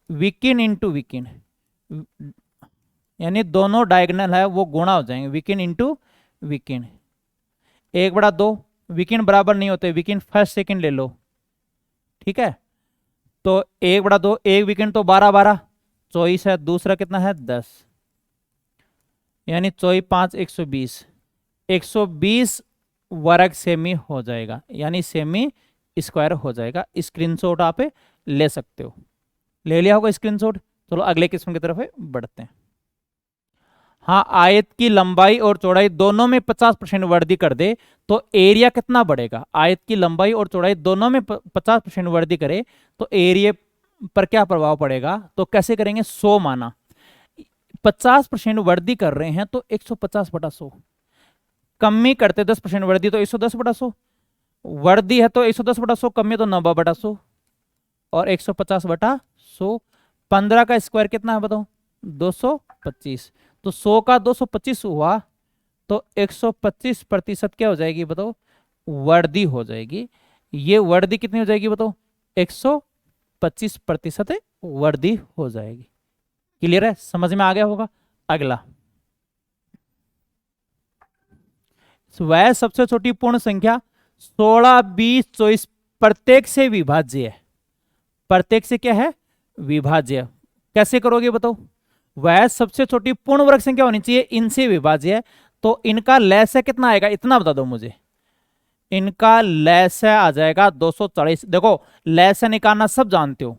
विकिन इंटू विकिन, यानी दोनों डायगोनल है वो गुणा हो जाएंगे, विकिन इंटू विकिन, 1/2 विकिन बराबर नहीं होते, विकिन फर्स्ट सेकंड ले लो, ठीक है। तो 1/2, एक विकिन तो 12 12 24 है, दूसरा कितना है 10, यानी 24 5 120, 120 वर्ग सेमी हो जाएगा, यानी सेमी स्क्वायर हो जाएगा। स्क्रीनशॉट आप ले सकते हो, ले लिया होगा स्क्रीनशॉट। चलो अगले किस्म की तरफ बढ़ते हैं। हाँ, आयत की लंबाई और चौड़ाई दोनों में 50% वृद्धि कर दे तो एरिया कितना बढ़ेगा, आयत की लंबाई और चौड़ाई दोनों में 50% वृद्धि करे तो एरिया पर क्या प्रभाव पड़ेगा, तो कैसे करेंगे, 100 माना, 50% वृद्धि कर रहे हैं तो 150/100, कमी करते 10% वृद्धि तो 110/100, वृद्धि है तो 110/100, कमी तो 90/100 और 150/100। 15 का स्क्वायर कितना है बताओ, 225, तो 100 का 225 हुआ तो 125% क्या हो जाएगी बताओ, वृद्धि हो जाएगी। ये वृद्धि कितनी हो जाएगी बताओ, 125% वृद्धि हो जाएगी। क्लियर है, समझ में आ गया होगा। अगला, वह सबसे छोटी पूर्ण संख्या 16 20 24 प्रत्येक से विभाज्य है, प्रत्येक से क्या है विभाज्य, कैसे करोगे बताओ, वह सबसे छोटी पूर्ण वर्ग संख्या होनी चाहिए, इनसे विभाज्य है, तो इनका लैस कितना आएगा इतना बता दो मुझे, इनका लैस आ जाएगा 240। देखो लैस निकालना सब जानते हो,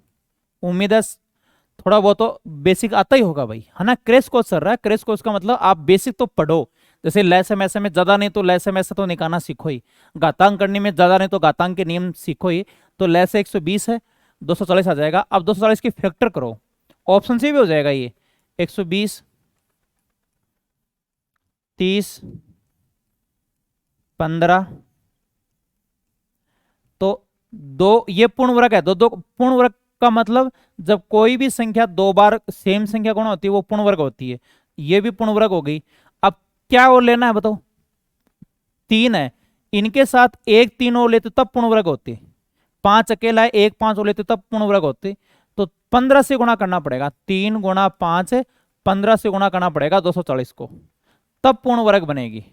उम्मीद है थोड़ा बहुत तो बेसिक आता ही होगा भाई, है ना। क्रैश कोर्स चल रहा है, क्रैश कोर्स का मतलब आप बेसिक तो पढ़ो, जैसे लैसम ऐसे में ज्यादा नहीं तो लैसम ऐसा तो निकालना सीखो ही, घातांक करने में ज्यादा नहीं तो घातांक के नियम सीखो ही। तो लैस 120 है, 240 आ जाएगा। अब 240 की फैक्टर करो, ऑप्शन से भी हो जाएगा ये, 120 30 15, तो दो ये पूर्ण वर्ग है, दो दो पूर्ण वर्ग का मतलब जब कोई भी संख्या दो बार सेम संख्या गुणा होती है वो पूर्ण वर्ग होती है, ये भी पूर्ण वर्ग हो गई। अब क्या और लेना है बताओ, 3 है, इनके साथ एक 3 और लेते तब पूर्ण वर्ग होते, 5 अकेला है, एक 5 और लेते तब पूर्ण वर्ग होते, तो 15 से गुणा करना पड़ेगा, 3 गुणा 5 15 से गुणा करना पड़ेगा 240 को, तब पूर्ण वर्ग बनेगी।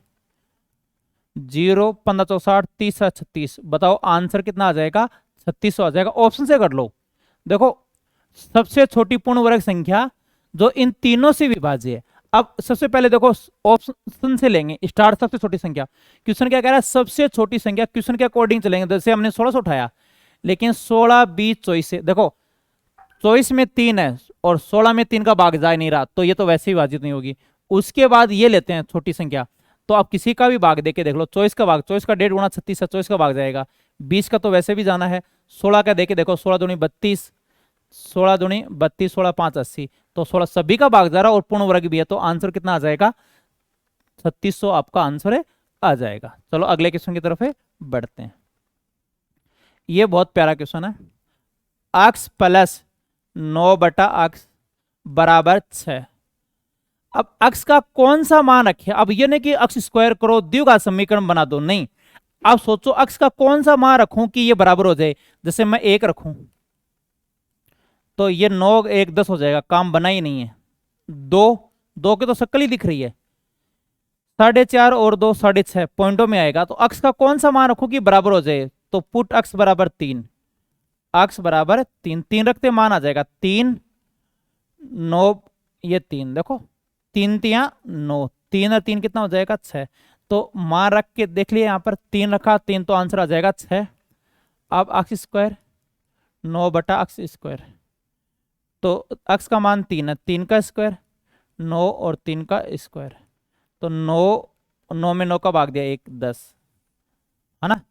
0 15 64 30 36, बताओ आंसर कितना आ जाएगा, 3600 आ जाएगा। ऑप्शन से कर लो, देखो सबसे छोटी पूर्ण वर्ग संख्या जो इन तीनों से विभाज्य है। अब सबसे पहले देखो ऑप्शन से लेंगे, स्टार्ट सबसे छोटी संख्या, क्वेश्चन क्या कह रहा है सबसे छोटी संख्या, क्वेश्चन के अकॉर्डिंग चलेंगे, जैसे हमने 16 से उठाया, लेकिन 16 20 24 से, देखो 24 में 3 है और 16 में 3 का भाग जा नहीं रहा, तो ये तो वैसे ही विभाजित नहीं होगी। उसके बाद ये लेते हैं छोटी संख्या, तो आप किसी का भी भाग देके देख लो, 24 का भाग, 24 का 1.5 गुणा 36 है, 24 का भाग जाएगा, 20 का तो वैसे भी जाना है, 16 का देके देखो, 16 दूनी 32, 16 दूनी 32, 16 5 80, तो 16 सभी का भाग जा रहा और पूर्ण वर्ग भी है, तो आंसर कितना आ जाएगा 3600 आपका आंसर है आ जाएगा। चलो अगले क्वेश्चन की तरफ बढ़ते हैं। ये बहुत प्यारा क्वेश्चन है, अक्स प्लस 9/अक्स बराबर 6। अब अक्स का कौन सा मान रखे, अब ये नहीं कि अक्स स्क्वायर करो द्विघात समीकरण बना दो, नहीं, आप सोचो अक्स का कौन सा मान रखूं कि ये बराबर हो जाए। जैसे मैं 1 रखूं तो ये 9 1 10 हो जाएगा, काम बना ही नहीं है। 2 की तो शक्ल ही दिख रही है, 4.5 और 2 6.5 पॉइंटों में आएगा, तो अक्स का कौन सा मान रखूं कि बराबर हो जाए, तो पुट अक्स बराबर 3, अक्स बराबर 3, 3 रखते मान आ जाएगा 3 9, ये 3 देखो 3 3 9, 3 और 3 कितना हो जाएगा 6, तो मान रख के देख लिया, यहाँ पर 3 रखा 3, तो आंसर आ जाएगा 6। अब अक्स स्क्वायर 9/अक्स स्क्वायर, तो अक्स का मान 3 है, 3 का स्क्वायर 9 और 3 का स्क्वायर, तो 9 में 9 का भाग दिया 1 10, है ना,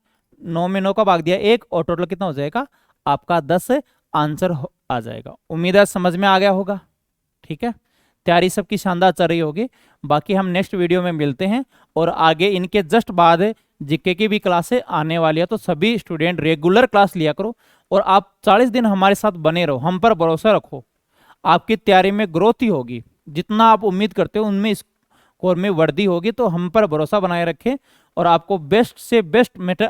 9 में 9 का भाग दिया 1 और टोटल कितना हो जाएगा आपका 10 आंसर आ जाएगा। उम्मीद है समझ में आ गया होगा, ठीक है। तैयारी सबकी शानदार चल रही होगी। बाकी हम नेक्स्ट वीडियो में मिलते हैं, और आगे इनके जस्ट बाद जीके की भी क्लासें आने वाली है, तो सभी स्टूडेंट रेगुलर क्लास लिया करो और आप 40 दिन हमारे साथ बने रहो, हम पर भरोसा रखो, आपकी तैयारी में ग्रोथ ही होगी। जितना आप उम्मीद करते हो उनमें स्कोर में वृद्धि होगी। तो हम पर भरोसा बनाए रखें और आपको बेस्ट से बेस्ट मेथड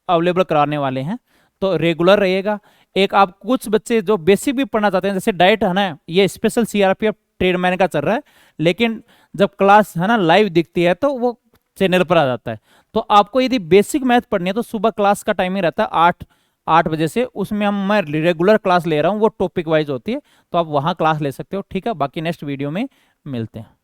अवेलेबल कराने वाले हैं, तो रेगुलर रहिएगा। एक आप कुछ बच्चे जो बेसिक भी पढ़ना चाहते हैं, जैसे डाइट है ना, ये स्पेशल सीआरपीएफ ट्रेडमैन का चल रहा है, लेकिन जब क्लास है ना लाइव दिखती है तो वो चैनल पर आ जाता है। तो आपको यदि बेसिक मैथ पढ़नी है तो सुबह क्लास का टाइमिंग रहता है 8 बजे से, उसमें मैं रेगुलर क्लास ले रहा हूँ, वो टॉपिक वाइज होती है, तो आप वहाँ क्लास ले सकते हो। ठीक है, बाकी नेक्स्ट वीडियो में मिलते हैं।